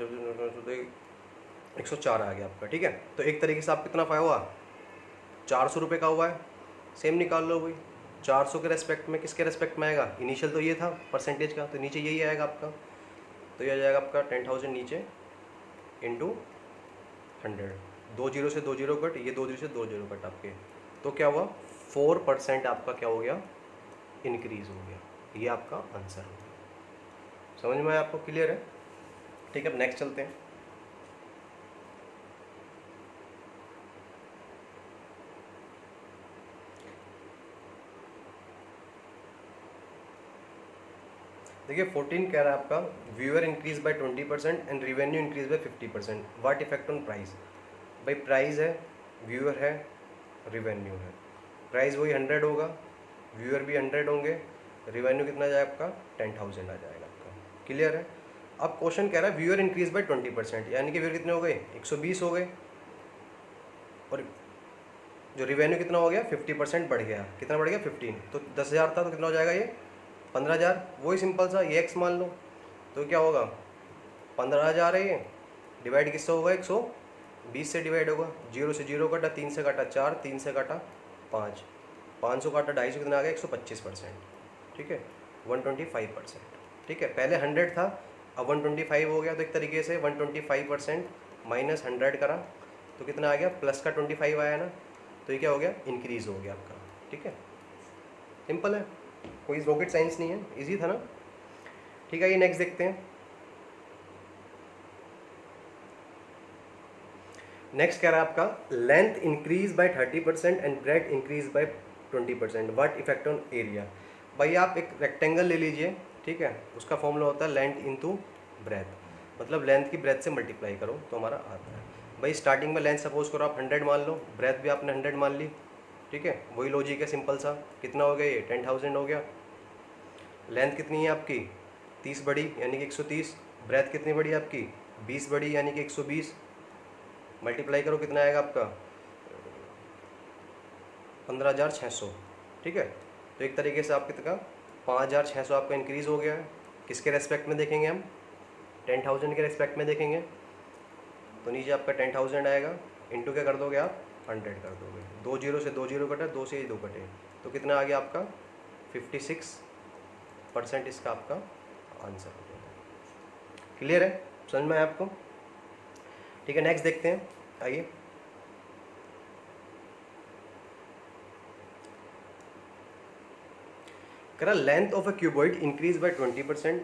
104 आ गया आपका। ठीक है, तो एक तरीके से आप कितना पाया हुआ 400 रुपये का हुआ है। सेम निकाल लो भाई, 400 के रेस्पेक्ट में किसके रेस्पेक्ट में आएगा, इनिशियल तो ये था परसेंटेज का, तो नीचे यही आएगा आपका, तो ये आ जाएगा आपका 10,000 नीचे इंटू 100, 2 जीरो से 2 जीरो कट, ये 2 जीरो से 2 जीरो कट आपके, तो क्या हुआ 4% आपका क्या हो गया इंक्रीज हो गया। ये आपका आंसर हो गया। समझ में आया आपको, क्लियर है? ठीक है, अब नेक्स्ट चलते हैं। देखिए 14 कह रहा है आपका viewer increase by 20% and revenue increase by 50%, what effect on price. भाई प्राइस है, व्यूअर है, रिवेन्यू है, प्राइस वही 100 होगा, व्यूअर भी 100 होंगे, रिवेन्यू कितना जाएगा आपका 10,000 आ जाएगा आपका। क्लियर है? अब क्वेश्चन कह रहा है व्यूअर इंक्रीज बाय 20%, यानी कि व्यूअर कितने हो गए 120 हो गए, और जो रिवेन्यू कितना हो गया 50% बढ़ गया, कितना बढ़ गया 15, तो 10,000 था तो कितना हो जाएगा ये 15,000, वही सिंपल सा ये एक्स मान लो, तो क्या होगा 15,000 है, ये डिवाइड किससे होगा 120 से डिवाइड होगा, 0 से 0 काटा, 3 से काटा 4, 3 से काटा 5, 500 काटा 250, कितना आ गया 125%। ठीक है, 125%। ठीक है, पहले 100 था, अब 125 हो गया, तो एक तरीके से 125% माइनस 100 करा तो कितना आ गया प्लस का 25 आया ना, तो ये क्या हो गया इंक्रीज हो गया आपका। ठीक है, सिंपल है, कोई रॉकेट साइंस नहीं है, इजी था ना। ठीक है, ये नेक्स्ट देखते हैं। नेक्स्ट कह रहा है आपका length increase by 30% and breadth increase by 20%, what effect on area. भाई आप एक रेक्टेंगल ले लीजिए, ठीक है, उसका फॉर्मूला होता है लेंथ इंटू ब्रेथ, मतलब लेंथ की ब्रेथ से मल्टीप्लाई करो तो हमारा आता है। भाई स्टार्टिंग में लेंथ सपोज करो आप 100 मान लो, ब्रेथ भी आपने 100 मान ली, ठीक है, वही लॉजिक है सिंपल सा, कितना हो गया ये 10,000 हो गया। लेंथ कितनी है आपकी 30 बड़ी, यानी कि 130, ब्रेथ कितनी बड़ी आपकी 20 बड़ी, यानी कि 120, मल्टीप्लाई करो कितना आएगा आपका 15,600। ठीक है, तो एक तरीके से आप कितना 5,600 आपका इंक्रीज़ हो गया है। किसके रेस्पेक्ट में देखेंगे हम 10,000 के रेस्पेक्ट में देखेंगे, तो नीचे आपका 10,000 आएगा, इंटू क्या कर दोगे आप 100 कर दोगे, 2 जीरो से 2 जीरो कटा, 2 से 2 कटे, तो कितना आ गया आपका 56% इसका आपका आंसर हो गया। क्लियर है, समझ में आया आपको? ठीक है, नेक्स्ट देखते हैं, आइए। करा length of a cuboid increase by 20%,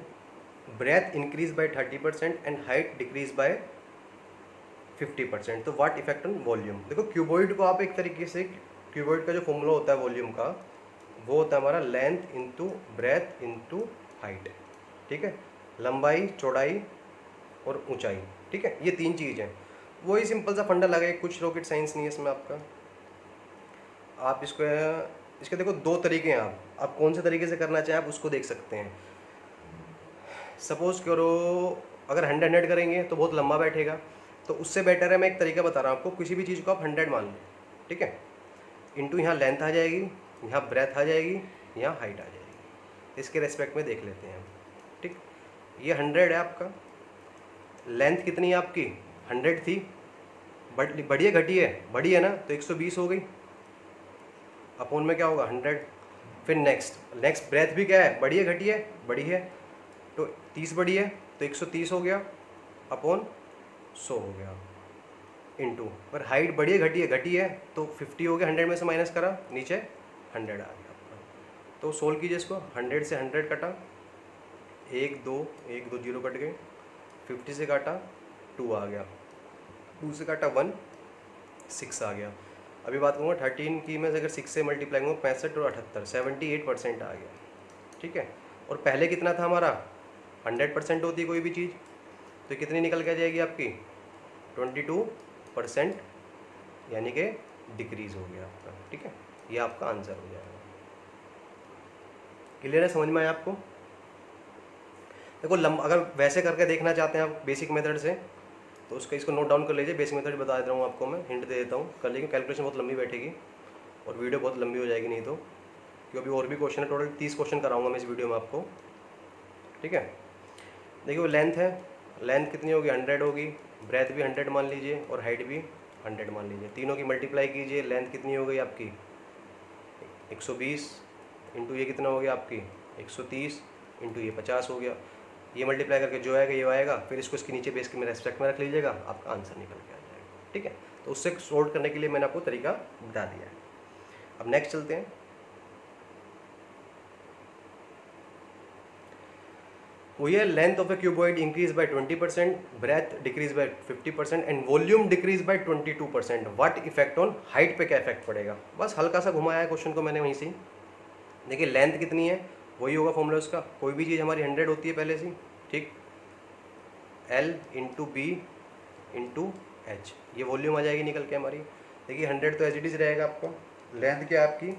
breadth increase by 30% and height decrease by 50%, तो व्हाट इफेक्ट ऑन वॉल्यूम। देखो क्यूबॉइड को आप एक तरीके से, क्यूबॉइड का जो फॉर्मूला होता है वॉल्यूम का, वो होता है हमारा length into breadth into height, ठीक है, लंबाई, चौड़ाई और ऊंचाई, ठीक है, ये 3 चीज़ हैं। वही सिंपल सा फंडा लगा है, कुछ रॉकेट साइंस नहीं है इसमें आपका। आप इसको इसके देखो 2 तरीके हैं, आप कौन से तरीके से करना चाहें आप उसको देख सकते हैं। सपोज करो अगर 100 करेंगे तो बहुत लंबा बैठेगा, तो उससे बेटर है मैं एक तरीका बता रहा हूँ आपको, किसी भी चीज़ को आप 100 मान लो, ठीक है, इंटू यहाँ लेंथ आ जाएगी, यहाँ ब्रेथ आ जाएगी, यहाँ हाइट आ जाएगी, इसके रेस्पेक्ट में देख लेते हैं हम, ठीक। ये 100 है आपका, लेंथ कितनी है आपकी 100 थी, बड़ी है घटी है, बड़ी है ना, तो 120 हो गई, अपोन में क्या होगा 100। फिर नेक्स्ट ब्रेथ भी क्या है, बड़ी है घटी है, बड़ी है, तो 30 बड़ी है तो 130 हो गया, अपोन 100 हो गया, इंटू पर हाइट बड़ी है घटी है तो 50 हो गया, 100 में से माइनस करा, नीचे 100 आ गया आपका। तो सोल्व कीजिए इसको, 100 से 100 कटा, 1 2 जीरो कट गए, 50 से काटा 2 आ गया, 2 से काटा 1 6 आ गया। अभी बात करूँगा 13 की, मैं अगर 6 से मल्टीप्लाई करूँगा 65 और 78, 78% आ गया, ठीक है। और पहले कितना था हमारा 100% होती है कोई भी चीज़, तो कितनी निकल के आ जाएगी आपकी 22%, यानी कि डिक्रीज हो गया आपका, ठीक है, ये आपका आंसर हो जाएगा। क्लियर है, समझ में आया आपको? देखो अगर वैसे करके देखना चाहते हैं आप बेसिक मेथड से, तो उसका इसको नोट डाउन कर लीजिए, बेसिक मेथड बता देता हूँ आपको, मैं हिंट दे देता हूँ, कर लीजिए, कैलकुलेशन बहुत लंबी बैठेगी और वीडियो बहुत लंबी हो जाएगी नहीं तो, क्योंकि अभी और भी क्वेश्चन है, टोटल 30 क्वेश्चन कराऊंगा मैं इस वीडियो में आपको, ठीक है। देखिए लेंथ है, लेंथ कितनी होगी 100 होगी, ब्रेथ भी 100 मान लीजिए और हाइट भी 100 मान लीजिए, तीनों की मल्टीप्लाई कीजिए, लेंथ कितनी हो गई आपकी 120, इंटू ये कितना हो गया आपकी 130, इंटू ये 50 हो गया, ये मल्टीप्लाई करके जो आएगा ये आएगा, फिर इसको इसके नीचे बेस के में रेस्पेक्ट में रख लीजिएगा, आपका आंसर निकल के आ जाएगा, ठीक है। तो उससे सॉल्व करने के लिए मैंने आपको तरीका बता दिया है। अब नेक्स्ट चलते हैं। वो ये length of a cuboid increase by 20%, breadth decrease by 50% and volume decrease by 22%, what effect on height पे क्या इफेक्ट पड़ेगा। बस हल्का सा घुमाया है क्वेश्चन को मैंने वहीं से। देखिए लेंथ कितनी है, वही होगा फॉर्मूला उसका, कोई भी चीज़ हमारी 100 होती है पहले से, ठीक, L into B into H, ये वॉल्यूम आ जाएगी निकल के हमारी। देखिए 100 तो एच डी रहेगा आपका, लेंथ क्या आपकी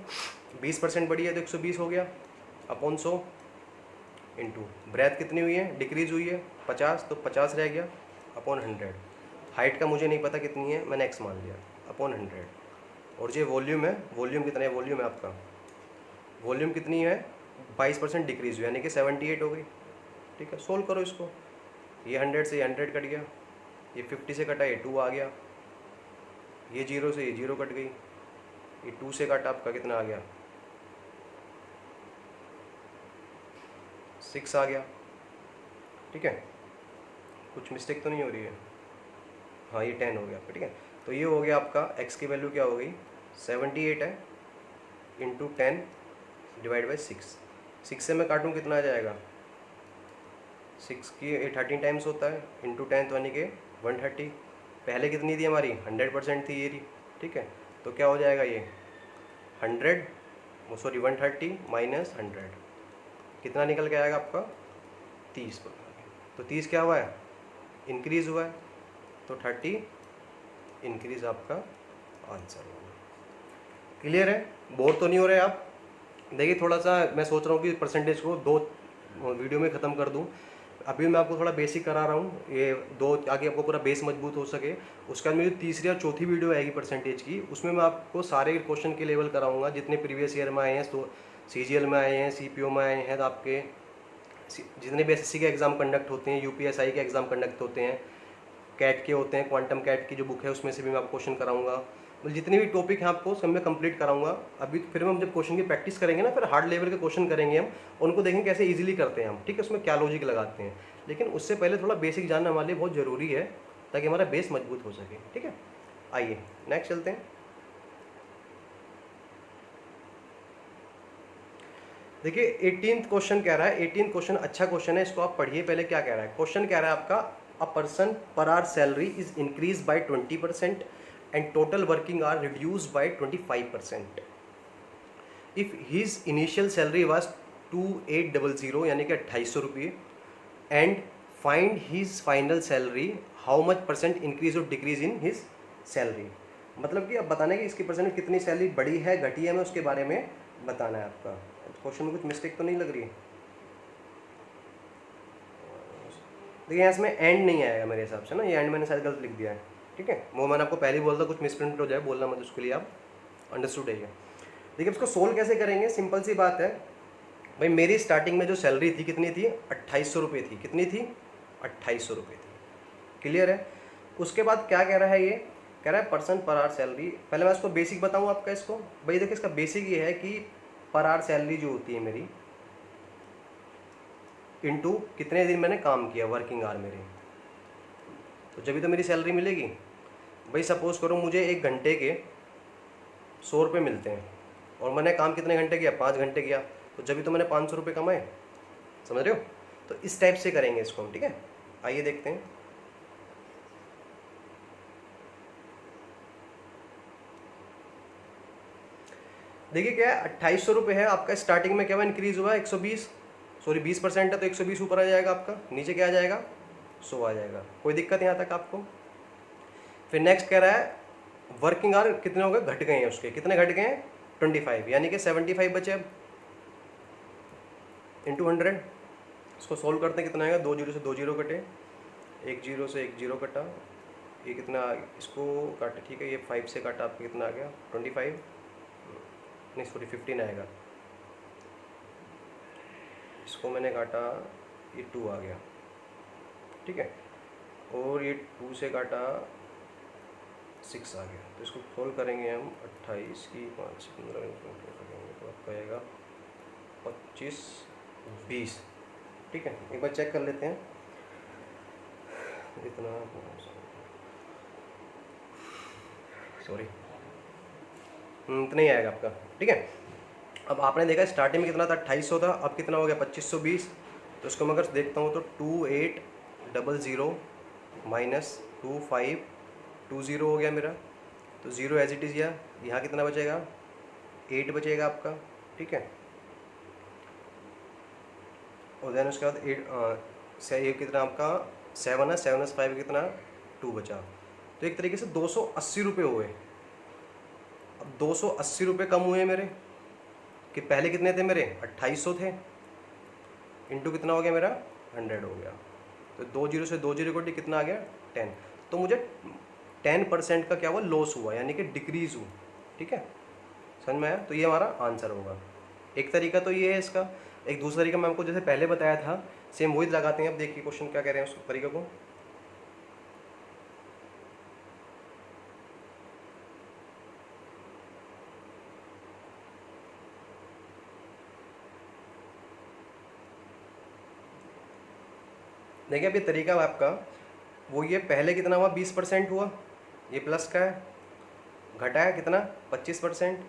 20% बड़ी है तो 120 हो गया, अपॉन 100, इंटू ब्रेथ कितनी हुई है, डिक्रीज हुई है 50, तो 50 रह गया, अपॉन 100। हाइट का मुझे नहीं पता कितनी है, मैंने x मान लिया, अपॉन 100। और ये वॉल्यूम है, वॉल्यूम कितना है, वॉल्यूम है आपका, वॉल्यूम कितनी है 22% डिक्रीज हुई, यानी कि 78 हो गई, ठीक है। सोल्व करो इसको, ये 100 से 100 कट गया, ये 50 से कटा, ये 2 आ गया, ये 0 से ये 0 कट गई, ये 2 से कटा आपका कितना आ गया 6 आ गया, ठीक है। कुछ मिस्टेक तो नहीं हो रही है, हाँ ये 10 हो गया आपका, ठीक है। तो ये हो गया आपका x की वैल्यू क्या हो गई 78 है, इंटू 10 डिवाइड बाई 6 से मैं काटूँ कितना आ जाएगा, 6 की 13 टाइम्स होता है, इंटू 10 तो यानी कि 130, पहले कितनी थी हमारी 100% थी ये रही, ठीक है। तो क्या हो जाएगा ये 130 माइनस 100 कितना निकल के आएगा आपका 30 पर। तो 30 क्या हुआ है, इंक्रीज़ हुआ है, तो 30 इंक्रीज आपका आंसर होगा। क्लियर है, बोर तो नहीं हो रहे आप? देखिए थोड़ा सा मैं सोच रहा हूँ कि परसेंटेज को 2 वीडियो में ख़त्म कर दूँ। अभी मैं आपको थोड़ा बेसिक करा रहा हूँ, ये 2 ताकि आपको पूरा बेस मजबूत हो सके। उसके बाद मेरी तीसरी और चौथी वीडियो आएगी परसेंटेज की, उसमें मैं आपको सारे क्वेश्चन के लेवल कराऊंगा जितने प्रीवियस ईयर में आए हैं, तो CGL में आए हैं, CPO में आए हैं, तो आपके जितने भी SSC के एग्ज़ाम कंडक्ट होते हैं, UPSI के एग्ज़ाम कंडक्ट होते हैं, कैट के होते हैं, क्वांटम कैट की जो बुक है उसमें से भी मैं आपको क्वेश्चन कराऊंगा। मतलब जितने भी टॉपिक हैं आपको सब मैं कंप्लीट कराऊंगा। अभी फिर हम जब क्वेश्चन की प्रैक्टिस करेंगे ना, फिर हार्ड लेवल के क्वेश्चन करेंगे हम, उनको देखेंगे कैसे इजीली करते हैं हम, ठीक है, उसमें क्या लॉजिक लगाते हैं। लेकिन उससे पहले थोड़ा बेसिक जानना हमारे लिए बहुत ज़रूरी है ताकि हमारा बेस मजबूत हो सके, ठीक है। आइए नेक्स्ट चलते हैं। देखिए 18th क्वेश्चन कह रहा है, 18th क्वेश्चन अच्छा क्वेश्चन है, इसको आप पढ़िए पहले क्या कह रहा है। क्वेश्चन कह रहा है आपका a person per hour salary is increase by 20% and total working hour reduce by 25%। If his initial salary was 2800 यानी कि 2800 रुपये, and find his final salary, how much percent increase और डिक्रीज इन हिज सैलरी। मतलब कि अब बताना है कि इसकी परसेंट कितनी सैलरी बढ़ी है घटी है, मैं उसके बारे में बताना है आपका। क्वेश्चन में कुछ मिस्टेक तो नहीं लग रही है? देखिए यहाँ इसमें एंड नहीं आएगा मेरे हिसाब से ना, ये एंड मैंने शायद गलत लिख दिया है, ठीक है। वो मैंने आपको पहले ही बोला था, कुछ मिसप्रिंट हो जाए बोलना मत, उसके लिए आप अंडरस्टूड है। देखिए इसको सोल्व कैसे करेंगे, सिंपल सी बात है भाई। मेरी स्टार्टिंग में जो सैलरी थी कितनी थी? 2800 रुपये थी। कितनी थी? 2800 रुपये थी। क्लियर है? उसके बाद क्या कह रहा है ये? कह रहा है पर्सन पर आवर सैलरी। पहले मैं इसको बेसिक बताऊँ आपका इसको। भाई देखिए इसका बेसिक ये है कि पर आवर सैलरी जो होती है मेरी, इनटू कितने दिन मैंने काम किया, वर्किंग आवर मेरे, तो जब भी तो मेरी सैलरी मिलेगी। भाई सपोज करो मुझे 1 घंटे के 100 रुपये मिलते हैं, और मैंने काम कितने घंटे किया? 5 घंटे किया, तो जब भी तो मैंने 500 रुपये कमाए। समझ रहे हो? तो इस टाइप से करेंगे इसको हम, ठीक है। आइए देखते हैं। देखिए क्या है, 2800 रुपये है आपका। स्टार्टिंग में क्या हुआ? इंक्रीज हुआ 120, सॉरी 20% है तो 120 ऊपर आ जाएगा आपका, नीचे क्या आ जाएगा? 100 आ जाएगा। कोई दिक्कत यहाँ तक आपको? फिर नेक्स्ट कह रहा है वर्किंग आवर कितने हो गए? घट गए हैं उसके। कितने घट गए हैं? 25, यानी कि 75 बचे अब, इंटू 100। इसको सोल्व करते हैं, कितना आएगा? 2 जीरो से 2 जीरो कटे, 1 जीरो से 1 जीरो कटा, ये कितना इसको काटे, ठीक है। ये 5 से काटा, आपको कितना आ गया? 25, नहीं सॉरी 15 आएगा। इसको मैंने काटा, ये 2 आ गया, ठीक है। और ये 2 से काटा 6 आ गया। तो इसको सोल्व करेंगे हम, 28 की 5 से 15 करेंगे तो आपका आएगा 25 20, ठीक है। एक बार चेक कर लेते हैं इतना, सॉरी इतना ही आएगा आपका, ठीक है। अब आपने देखा स्टार्टिंग में कितना था? 2800 था, अब कितना हो गया? 2520। तो इसको मैं अगर देखता हूँ तो 2800 माइनस 2520 हो गया मेरा। तो 0 एज इट इज़, यहाँ कितना बचेगा? 8 बचेगा आपका, ठीक है। और देन उसके बाद 8 ये कितना आपका? 7 है, 7 5 कितना? 2 बचा। तो एक तरीके से 280 रुपये हुए। अब 280 रुपये कम हुए मेरे, कि पहले कितने थे मेरे? 2800 थे, इंटू कितना हो गया मेरा? 100 हो गया। तो 2 जीरो से 2 जीरो कटी, कितना आ गया? 10। तो मुझे 10% का क्या हुआ? लॉस हुआ, यानी कि डिक्रीज हुआ, ठीक है। समझ में आया? तो ये हमारा आंसर होगा। एक तरीका तो ये है इसका। एक दूसरा तरीका मैं आपको जैसे पहले बताया था, सेम वही लगाते हैं। अब देखिए क्वेश्चन क्या कह रहे हैं उस तरीके को। देखिए अब ये तरीका आपका वो, ये पहले कितना हुआ? 20% हुआ, ये प्लस का है, घटा है कितना? 25%।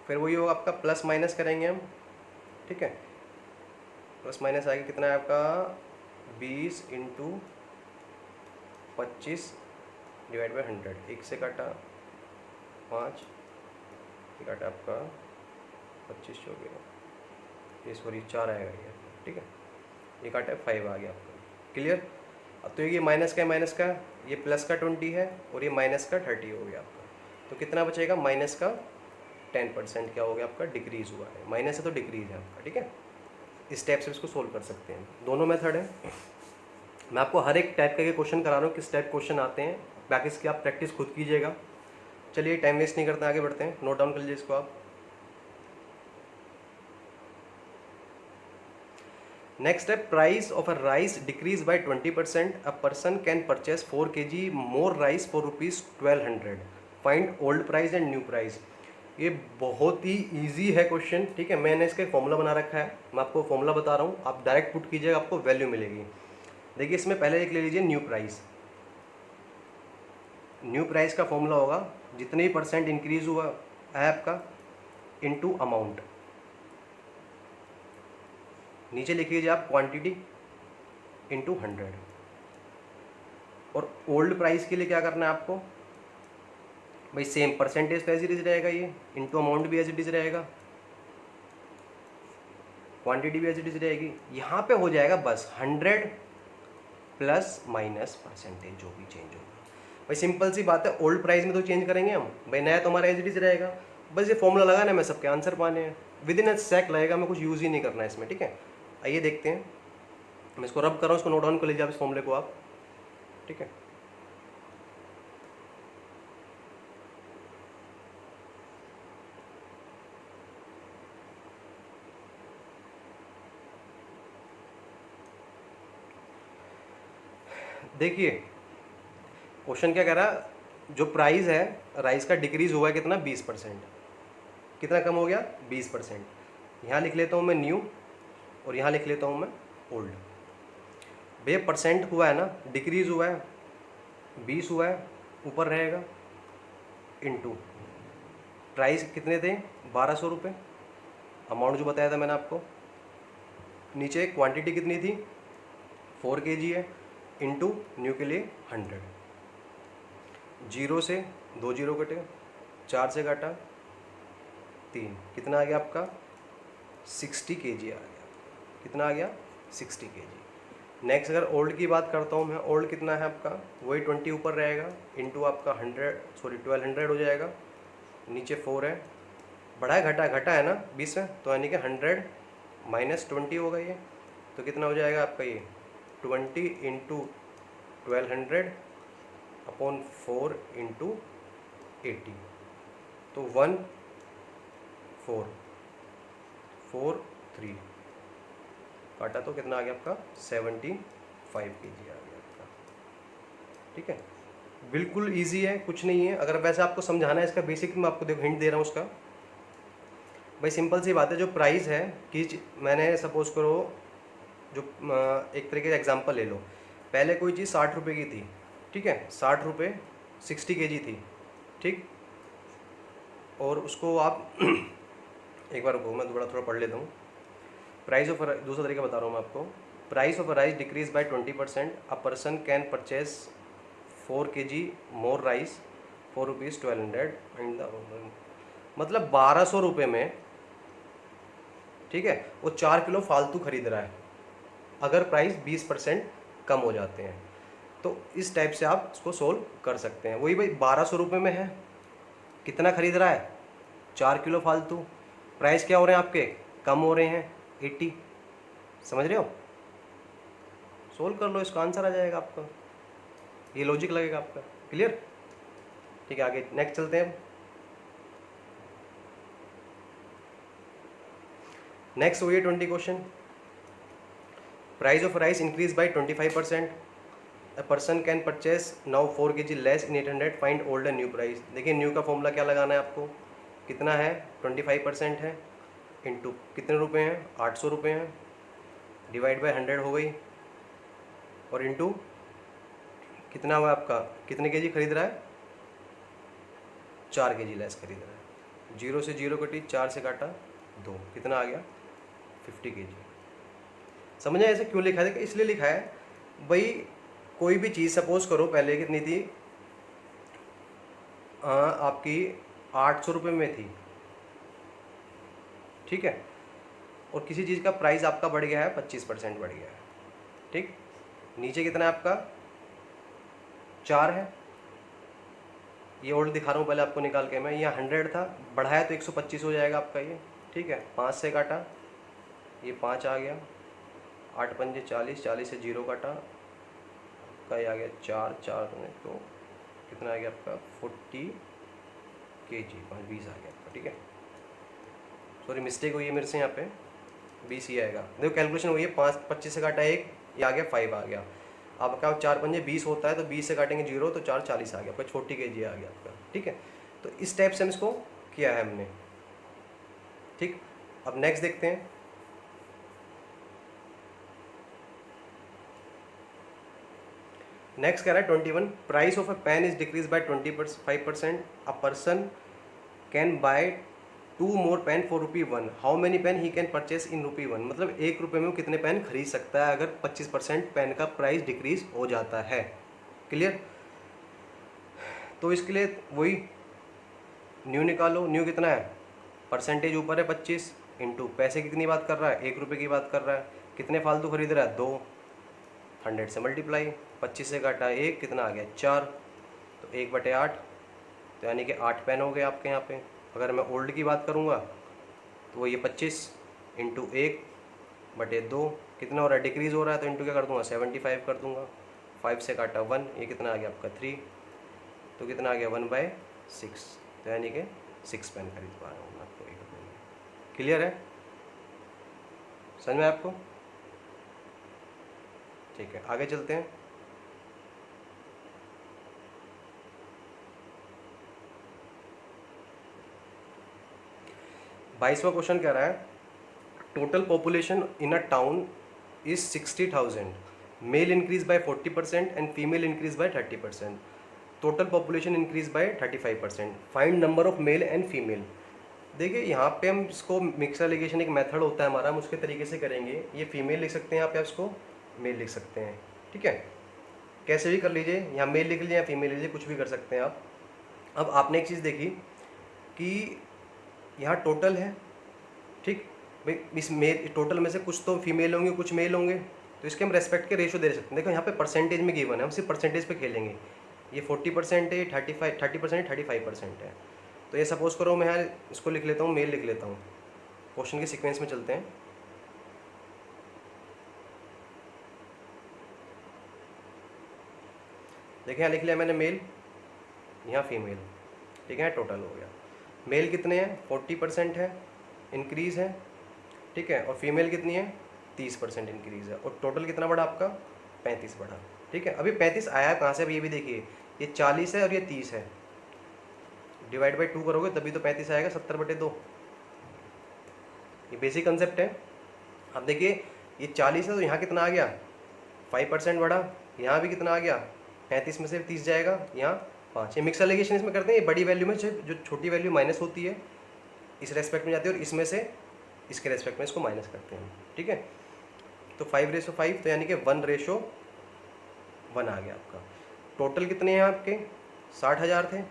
फिर वही होगा आपका, प्लस माइनस करेंगे हम, ठीक है। प्लस माइनस आएगा, कितना है आपका? 20 इंटू 25 डिवाइड बाई 100। 1 से काटा 5, ये काटा आपका 25 हो गया, ये सॉरी 4 आएगा ये, ठीक है। ये काटा 5 आ गया आपका। क्लियर? अब तो ये माइनस का है, माइनस का, ये प्लस का 20 है, और ये माइनस का 30 हो गया आपका। तो कितना बचेगा? माइनस का 10% क्या हो गया आपका? डिक्रीज़ हुआ है। माइनस है तो डिक्रीज़ है आपका, ठीक है। इस टाइप से इसको सोल्व कर सकते हैं। दोनों मेथड है। मैं आपको हर एक टाइप का ये क्वेश्चन करा रहा हूँ, किस टाइप क्वेश्चन आते हैं, बाकी इसकी आप प्रैक्टिस खुद कीजिएगा। चलिए टाइम वेस्ट नहीं करते, आगे बढ़ते हैं। नोट डाउन कर लीजिए इसको आप। नेक्स्ट है, price of a rice decrease by 20%, a person can purchase 4 kg more rice for ₹1200, find old price and new price. ये बहुत ही इजी है क्वेश्चन, ठीक है। मैंने इसका फॉर्मूला बना रखा है, मैं आपको फॉर्मूला बता रहा हूँ, आप डायरेक्ट पुट कीजिएगा, आपको वैल्यू मिलेगी। देखिए इसमें पहले एक ले लीजिए न्यू प्राइस। न्यू प्राइस का फॉर्मूला होगा, जितने ही परसेंट इंक्रीज हुआ है आपका, इनटू अमाउंट। नीचे लिख लीजिए आप क्वांटिटी इंटू 100। और ओल्ड प्राइस के लिए क्या करना है आपको? भाई सेम परसेंटेज तो एज इट इज रहेगा, ये इंटू अमाउंट भी एज इट इज रहेगा, क्वांटिटी भी एज इट इज रहेगी। यहाँ पे हो जाएगा बस 100 प्लस माइनस परसेंटेज जो भी चेंज होगा। भाई सिंपल सी बात है, ओल्ड प्राइस में तो चेंज करेंगे हम, भाई नया तो हमारा एज इट इज रहेगा। बस ये फॉर्मूला लगाना है, मैं सबके आंसर पाने हैं, विद इन अ सेक लगेगा, मैं कुछ यूज़ ही नहीं करना है इसमें, ठीक है। आइए देखते हैं, मैं इसको रब कर रहा हूँ, इसको नोट डाउन कर लीजिए आप इस फॉर्मूले को आप, ठीक है। देखिए क्वेश्चन क्या कह रहा है, जो प्राइस है राइस का डिक्रीज हुआ है कितना 20%, कितना कम हो गया 20%। यहाँ लिख लेता हूँ मैं न्यू और यहाँ लिख लेता हूँ मैं ओल्ड। भैया परसेंट हुआ है ना, डिक्रीज हुआ है 20 हुआ है, ऊपर रहेगा इनटू प्राइस कितने थे 1200 रुपये, अमाउंट जो बताया था मैंने आपको, नीचे क्वांटिटी कितनी थी 4 kg है, इनटू न्यू के लिए 100, 0 से 2 जीरो कटे, 4 से काटा 3, कितना आ गया आपका 60 kg आ गया। कितना आ गया 60 kg। नेक्स्ट अगर ओल्ड की बात करता हूँ मैं, ओल्ड कितना है आपका, वही 20 ऊपर रहेगा, इनटू आपका 1200 हो जाएगा, नीचे 4 है, बढ़ा है घटा है ना 20 में, तो यानी कि 100 माइनस 20 होगा ये, तो कितना हो जाएगा आपका ये 20 इंटू 1200 अपॉन 4 इंटू 80, तो 1443 काटा तो कितना आ गया आपका 75 kg आ गया आपका, ठीक है। बिल्कुल इजी है, कुछ नहीं है। अगर वैसे आपको समझाना है इसका बेसिक, मैं आपको देखो हिंट दे रहा हूँ उसका। भाई सिंपल सी बात है, जो प्राइस है कि मैंने सपोज करो, जो एक तरीके का एग्जांपल ले लो, पहले कोई चीज़ 60 रुपये की थी, ठीक है, 60 रुपये 60 kg थी, ठीक, और उसको आप एक बार रुको, मैं थोड़ा पढ़ लेता हूँ। प्राइस ऑफ दूसरा तरीका बता रहा हूँ मैं आपको। Price of rice decrease by 20%, a person can purchase 4 kg more rice for ₹1200 and मतलब 1200 रुपये में, ठीक है, वो 4 किलो फालतू खरीद रहा है अगर प्राइस 20% कम हो जाते हैं। तो इस टाइप से आप इसको सोल्व कर सकते हैं। वही भाई 1200 रुपये में है, कितना खरीद रहा है 4 किलो फालतू, प्राइस क्या हो रहे हैं आपके कम हो रहे हैं 80, समझ रहे हो, सोल्व कर लो, इसका आंसर आ जाएगा आपका, ये लॉजिक लगेगा आपका, क्लियर, ठीक है। आगे नेक्स्ट चलते हैं। नेक्स्ट हो गया 20 question. Price of rice increase by 25%, a person can purchase now 4 kg less in 800, find old and new price. देखिए न्यू का फॉर्मूला क्या लगाना है आपको, कितना है 25% है, इंटू कितने रुपए हैं 800 रुपये हैं, डिवाइड बाय 100 हो गई, और इंटू कितना हुआ आपका, कितने केजी खरीद रहा है 4 kg लेस खरीद रहा है, 0 से 0 कटी, 4 से काटा 2, कितना आ गया 50 kg। समझे ऐसे क्यों लिखा है, इसलिए लिखा है भाई, कोई भी चीज़ सपोज करो पहले कितनी थी आपकी 800 रुपये में थी, ठीक है, और किसी चीज़ का प्राइस आपका बढ़ गया है 25% बढ़ गया है, ठीक, नीचे कितना है आपका 4 है, ये ओल्ड दिखा रहा हूँ पहले आपको निकाल के मैं, यहाँ 100 था, बढ़ाया तो 125 हो जाएगा आपका ये, ठीक है, 5 से काटा, ये 5 आ गया, 8 पंजे 40, 40 से 0 काटा, आपका ये आ गया 4 में, तो कितना आ गया आपका 40 kg, 20 आ गया आपका, ठीक है, सॉरी मिस्टेक हुई है मेरे से, यहाँ पे 20 ही आएगा, देखो कैलकुलेशन हुई है, 25 से काटा 1, ये आ गया 5 आ गया, आपका 4 पंजे 20 होता है, तो 20 से काटेंगे 0, तो 4 40 आ गया आपका, 40 kg आ गया आपका, ठीक है। तो इस टाइप से हम इसको किया है हमने, ठीक। अब नेक्स्ट देखते हैं। नेक्स्ट कह रहा है 21, price of a pen is decrease by 25%, a person can buy 2 more pen for ₹1, how many pen he can purchase in ₹1, मतलब 1 रुपये में वो कितने पेन खरीद सकता है अगर 25% पेन का प्राइस डिक्रीज हो जाता है, क्लियर। तो इसके लिए वही न्यू निकालो, न्यू कितना है, परसेंटेज ऊपर है 25, इंटू पैसे की कितनी बात कर रहा है, 1 रुपये की बात कर रहा है, कितने फालतू खरीद रहा है, 2, 100 से मल्टीप्लाई, 25 से काटा 1, कितना आ गया 4, तो 1/8, तो यानी कि 8 पेन हो गए आपके यहाँ पे। अगर मैं ओल्ड की बात करूँगा तो वो ये 25 इंटू 1/2 कितना हो रहा है, डिक्रीज़ हो रहा है, तो इंटू क्या कर दूँगा 75 कर दूँगा, 5 से काटा 1, ये कितना आ गया आपका 3, तो कितना आ गया 1/6, तो यानी कि 6 पेन खरीद पा रहा हूँ मैं आपको 1 रुपये में। क्लियर है, समझ में आपको? ठीक है, आगे चलते हैं। बाईसवां क्वेश्चन कह रहा है total population in a town is 60,000, male increase by 40% and female increase by 30%, total population increase by 35%, find number of male and female. देखिए यहाँ पे हम इसको मिक्सर एलिगेशन एक मेथड होता है हमारा, हम उसके तरीके से करेंगे। ये फीमेल लिख सकते हैं यहाँ पे, आप इसको मेल लिख सकते हैं, ठीक है, कैसे भी कर लीजिए, यहाँ मेल लिख लीजिए या फीमेल लीजिए, कुछ भी कर सकते हैं आप। अब आपने एक चीज़ देखी कि यहाँ टोटल है, ठीक भाई, इस मेल टोटल में से कुछ तो फीमेल होंगे कुछ मेल होंगे, तो इसके हम रेस्पेक्ट के रेशो दे सकते हैं। देखो यहाँ पे परसेंटेज में गिवन है, हम सिर्फ परसेंटेज पे खेलेंगे। ये 40% है, 30% 35% है, तो ये सपोज करो मैं यहाँ इसको लिख लेता हूँ, मेल लिख लेता हूँ। क्वेश्चन के सीक्वेंस में चलते हैं। देखिए यहाँ लिख लिया मैंने मेल, यहाँ फीमेल, ठीक है, टोटल हो गया। मेल कितने हैं, 40% है, इंक्रीज़ है, ठीक है, और फीमेल कितनी है, 30% इंक्रीज़ है, और टोटल कितना बढ़ा आपका 35 बढ़ा, ठीक है। अभी 35 आया कहाँ से, अब ये भी देखिए, ये 40 है और ये 30 है, डिवाइड बाई 2 करोगे तभी तो 35 आएगा, 70/2। ये बेसिक कंसेप्ट है। अब देखिए ये 40 है तो यहाँ कितना आ गया 5% बढ़ा, यहाँ भी कितना आ गया 35 में से 30 जाएगा, यहाँ 5। ये मिक्स एलिगेशन इसमें करते हैं, ये बड़ी वैल्यू में जो छोटी वैल्यू माइनस होती है इस रेस्पेक्ट में जाती है, और इसमें से इसके रेस्पेक्ट में इसको माइनस करते हैं, ठीक है। तो 5/5, तो यानी कि 1/1 आ गया आपका। टोटल कितने हैं आपके, 60,000 थे,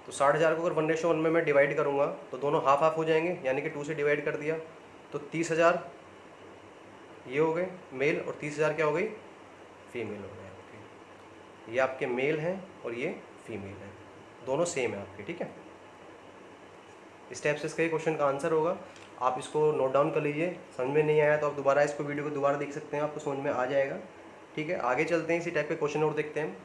तो 60,000 को अगर 1/1 में मैं डिवाइड करूँगा तो दोनों हाफ हाफ हो जाएंगे, यानी कि 2 से डिवाइड कर दिया, तो 30,000 ये हो गए मेल, और 30,000 क्या हो गई, फीमेल हो गए आपके। ये आपके मेल हैं और ये फीमेल हैं, दोनों सेम है आपके, ठीक है। इस टाइप से इसका क्वेश्चन का आंसर होगा। आप इसको नोट डाउन कर लीजिए, समझ में नहीं आया तो आप दोबारा इसको वीडियो को दोबारा देख सकते हैं, आपको समझ में आ जाएगा, ठीक है। आगे चलते हैं, इसी टाइप के क्वेश्चन और देखते हैं।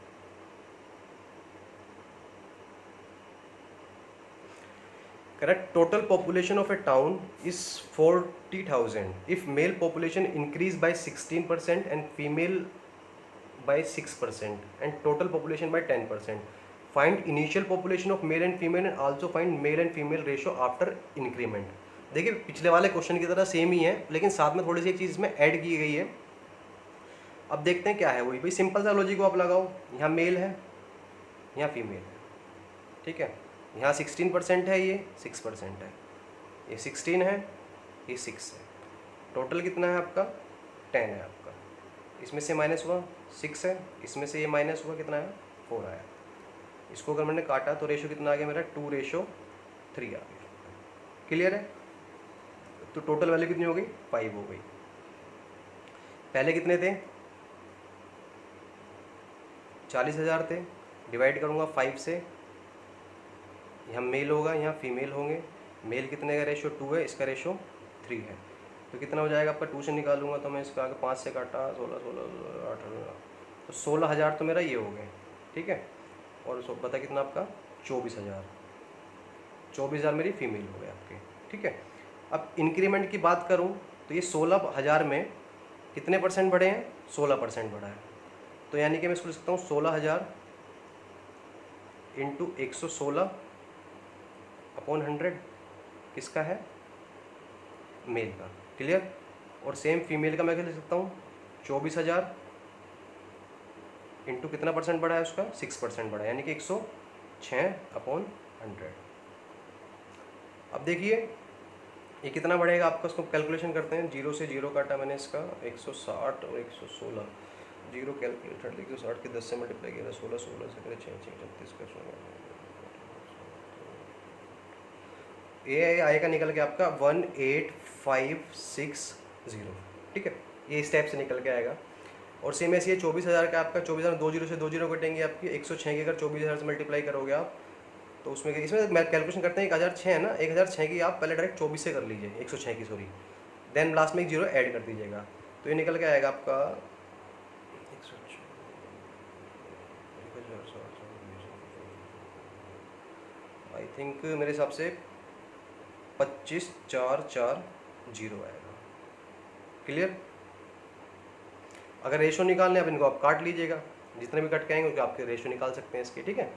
Correct, total population of a town is 40,000 if mail population increase bye 16% and female by 6% and total population by 10%. Find initial population of male and female and also find male and female ratio after increment. देखिए पिछले वाले question की तरह same ही है, लेकिन साथ में थोड़ी सी एक चीज़ में ऐड की गई है। अब देखते हैं क्या है वही, भाई सिंपल सा लॉजिक को आप लगाओ, यहाँ मेल है यहाँ फीमेल है, ठीक है, यहाँ 16% है, ये 6% है, ये 16 है, ये 6 है, टोटल कितना है आपका 10 है आपका, इसमें से माइनस हुआ 6 है, इसमें से ये माइनस हुआ कितना है 4 आया। इसको अगर मैंने काटा तो रेशो कितना आ गया मेरा 2:3 आ गया। क्लियर है, तो टोटल वैल्यू कितनी हो गई 5 हो गई। पहले कितने थे 40,000 थे, डिवाइड करूँगा 5 से, यहाँ मेल होगा यहाँ फीमेल होंगे, मेल कितने का रेशो 2 है, इसका रेशो 3 है, तो कितना हो जाएगा आपका 2 से निकालूंगा तो मैं इसका आगे 5 से काटा 16 16 18, तो 16,000 तो मेरा ये हो गए, ठीक है, और पता कितना आपका 24,000, 24,000 मेरी फीमेल हो गए आपके, ठीक है। अब इंक्रीमेंट की बात करूं तो ये 16,000 में कितने परसेंट बढ़े हैं, 16% बढ़ा है, तो यानी कि मैं इसको लिख सकता हूँ 16,000 इंटू 116/100 किसका है, मेल का। क्लियर, और सेम फीमेल का मैं क्या लिख सकता हूँ 24,000 इंटू कितना परसेंट बढ़ा है उसका 6% बढ़ा है, यानी कि 106/100। अब देखिए ये कितना बढ़ेगा आपका, उसको कैलकुलेशन करते हैं, 0 से 0 काटा मैंने इसका 160 और 116, 0 कैलकुलेटर 160 के 10 से मल्टीप्लाई किया 16 16 से करें 6 6 36 का 16, ये आए का निकल के आपका 18560, ठीक है, ये इस टाइप से निकल के आएगा। और सेम ऐसे ये 24,000 का आपका 24,000 दो जीरो से दो जीरो कटेंगे आपकी 106 की, अगर 24,000 से मल्टीप्लाई करोगे आप तो उसमें इसमें कैलकुलेशन करते हैं 1006 है ना, 1006 की आप पहले डायरेक्ट 24 से कर लीजिए, 106 की सॉरी, देन लास्ट में एक जीरो ऐड कर दीजिएगा, तो ये निकल के आएगा आपका 106, आई थिंक मेरे हिसाब से 25,440 आएगा। क्लियर? अगर रेशो निकालने आप इनको आप काट लीजिएगा, जितने भी कट के आएंगे उसके आपके रेशो निकाल सकते हैं इसके, ठीक है।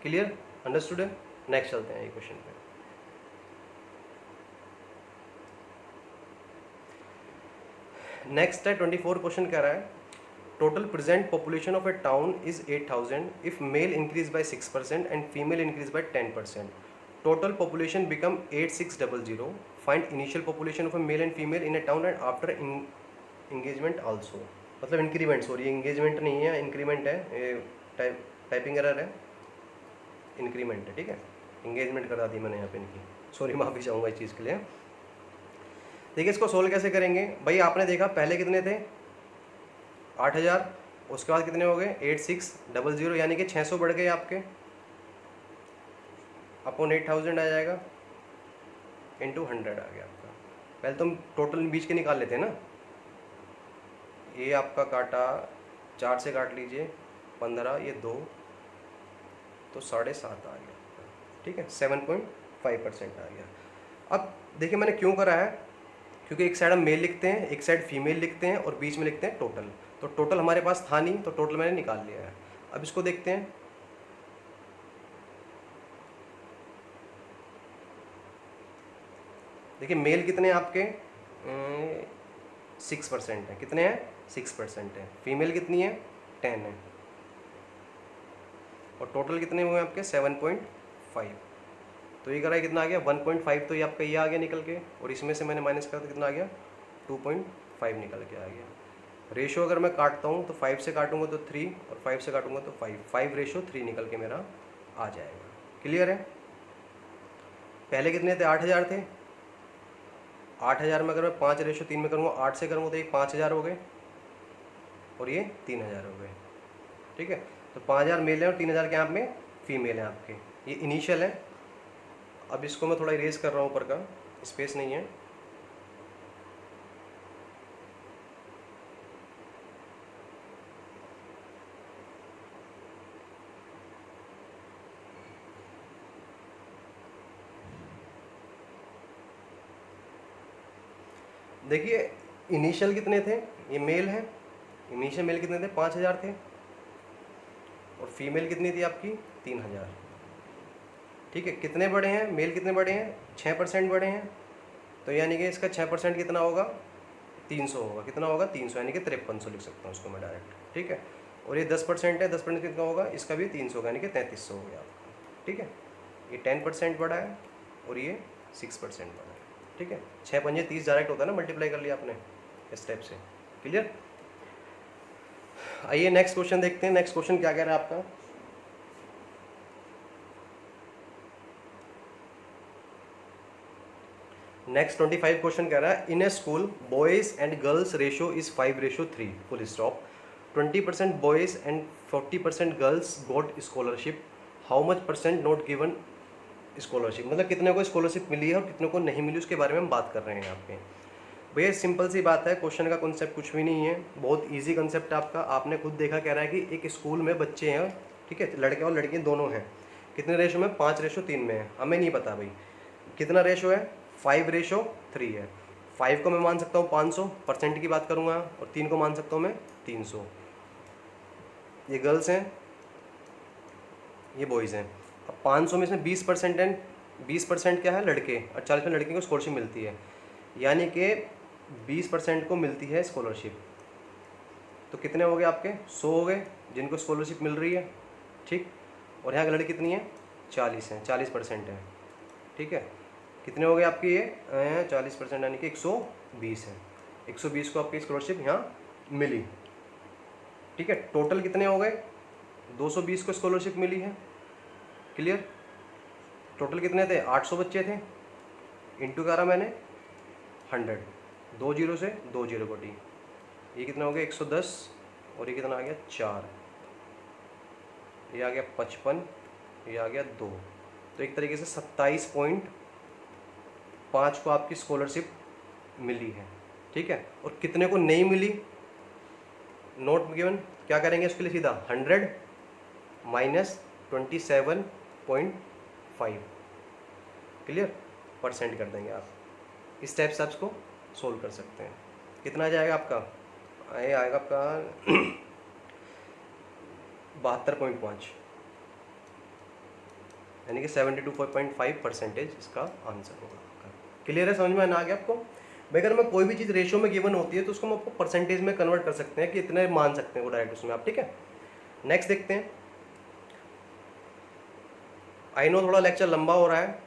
क्लियर? अंडरस्टूड है? नेक्स्ट चलते हैं ये क्वेश्चन पे। नेक्स्ट है 24 क्वेश्चन कह रहा है total present population of a town is 8,000 if male increase by 6% and female increase by 10%, total population become 8600, find initial population of a male and female in a town and after engagement also, मतलब increment, sorry engagement नहीं है, increment है, typing error है, increment है, ठीक है, engagement करा दी मैंने यहाँ पे इनकी, सॉरी माफ़ी चाहूँगा इस चीज़ के लिए। देखिए इसको सोल्व कैसे करेंगे भाई, आपने देखा पहले कितने थे 8,000, उसके बाद कितने हो गए 8600, यानी कि 600 बढ़ गए आपके, अपॉन 8,000 आ जाएगा, इंटू 100 आ गया आपका। पहले तुम टोटल बीच के निकाल लेते हैं ना, ये आपका काटा 4 से काट लीजिए 15, ये 2 तो 7.5 आ गया, ठीक है, 7.5% आ गया। अब देखिए मैंने क्यों करा है, क्योंकि एक साइड हम मेल लिखते हैं, एक साइड फीमेल लिखते हैं और बीच में लिखते हैं टोटल, तो टोटल हमारे पास था नहीं, तो टोटल मैंने निकाल लिया है। अब इसको देखते हैं, देखिए मेल कितने हैं आपके 6% है, कितने हैं 6% है, फीमेल कितनी है 10 है, और टोटल कितने हुए आपके 7.5, तो ये करा कितना आ गया 1.5, तो ये आपका ये आ गया निकल के, और इसमें से मैंने माइनस करा तो कितना आ गया 2.5 निकल के आ गया। रेशो अगर मैं काटता हूँ तो 5 से काटूंगा तो 3 और 5 से काटूंगा तो 5 रेशो 3 निकल के मेरा आ जाएगा। क्लियर है? पहले कितने थे 8,000 थे, 8,000 में अगर मैं 5 रेशो 3 में करूँगा 8 से करूँगा तो ये 5,000 हो गए और ये 3,000 हो गए, ठीक है। तो 5,000 मेल है और 3,000 के यहाँ में फीमेल है आपके, ये इनिशियल है। अब इसको मैं थोड़ा इरेज कर रहा हूँ, ऊपर का स्पेस नहीं है, देखिए इनिशियल कितने थे, ये मेल है, इनिशियल मेल कितने थे 5,000 थे, और फीमेल कितनी थी आपकी 3,000, ठीक है। कितने बड़े हैं मेल, कितने बड़े हैं 6% बड़े हैं, तो यानी कि इसका 6% कितना होगा 300 होगा, कितना होगा 300, यानी कि 5300 लिख सकता हूँ उसको मैं डायरेक्ट, ठीक है। और ये 10% है, 10% कितना होगा, इसका भी 300 होगा, यानी कि 3300 हो गया आपका, ठीक है। ये 10% बड़ा है और ये 6% बड़ा है, ठीक है। 6 पंजे 30 डायरेक्ट होता है ना, मल्टीप्लाई कर लिया आपने इस टाइप से। क्लियर? आइए नेक्स्ट क्वेश्चन देखते हैं। नेक्स्ट क्वेश्चन क्या कह रहा है आपका, नेक्स्ट 25 क्वेश्चन कह रहा है in a school boys and girls ratio is 5:3 full stop, 20% boys and 40% girls got scholarship, how much percent not given scholarship, मतलब कितने को स्कॉलरशिप मिली है और कितने को नहीं मिली, उसके बारे में हम बात कर रहे हैं यहाँ पे। भैया सिंपल सी बात है, क्वेश्चन का कॉन्सेप्ट कुछ भी नहीं है, बहुत इजी कॉन्सेप्ट आपका, आपने खुद देखा, कह रहा है कि एक स्कूल में बच्चे हैं, ठीक है, लड़के और लड़कियाँ दोनों हैं, कितने रेशो में 5:3 में है, हमें नहीं पता भाई कितना रेशो है, 5:3 है। 5 को मैं मान सकता हूँ 500% की बात करूँगा, और 3 को मान सकता हूँ मैं 300। ये गर्ल्स हैं, ये बॉयज़ हैं। अब 500 में इसमें 20% है, 20% क्या है लड़के, और 40% लड़कियों को स्कॉलरशिप मिलती है, यानी कि 20% को मिलती है स्कॉलरशिप। तो कितने हो गए आपके 100 हो गए जिनको स्कॉलरशिप मिल रही है, ठीक। और यहाँ की लड़की कितनी है 40 है, 40% है, ठीक है। कितने हो गए आपके ये 40% यानी कि 120 है, 120 को आपकी स्कॉलरशिप यहाँ मिली, ठीक है। टोटल कितने हो गए 220 को स्कॉलरशिप मिली है। क्लियर? टोटल कितने थे, 800 बच्चे थे, इंटू करा मैंने 100, 2 जीरो से 2 जीरो कटी, ये कितना हो गया 110, और ये कितना आ गया 4, ये आ गया 55, ये आ गया 2। तो एक तरीके से 27.5 को आपकी स्कॉलरशिप मिली है, ठीक है। और कितने को नहीं मिली, नोट गिवन, क्या करेंगे उसके लिए, सीधा 100 माइनस 27.5, क्लियर, परसेंट कर देंगे आप। इस टाइप से आप इसको सोल्व कर सकते हैं। कितना आ जाएगा आपका, ये आएगा आपका 72.5, यानी कि 72.5% इसका आंसर होगा आपका। क्लियर है, समझ में आ गया आपको। भाई अगर मैं कोई भी चीज़ रेशियो में गिवन होती है तो उसको हम आपको परसेंटेज में कन्वर्ट कर सकते हैं कि इतने मान सकते हैं वो डायरेक्ट उसमें आप, ठीक है। नेक्स्ट देखते हैं। आई नो थोड़ा लेक्चर लंबा हो रहा है,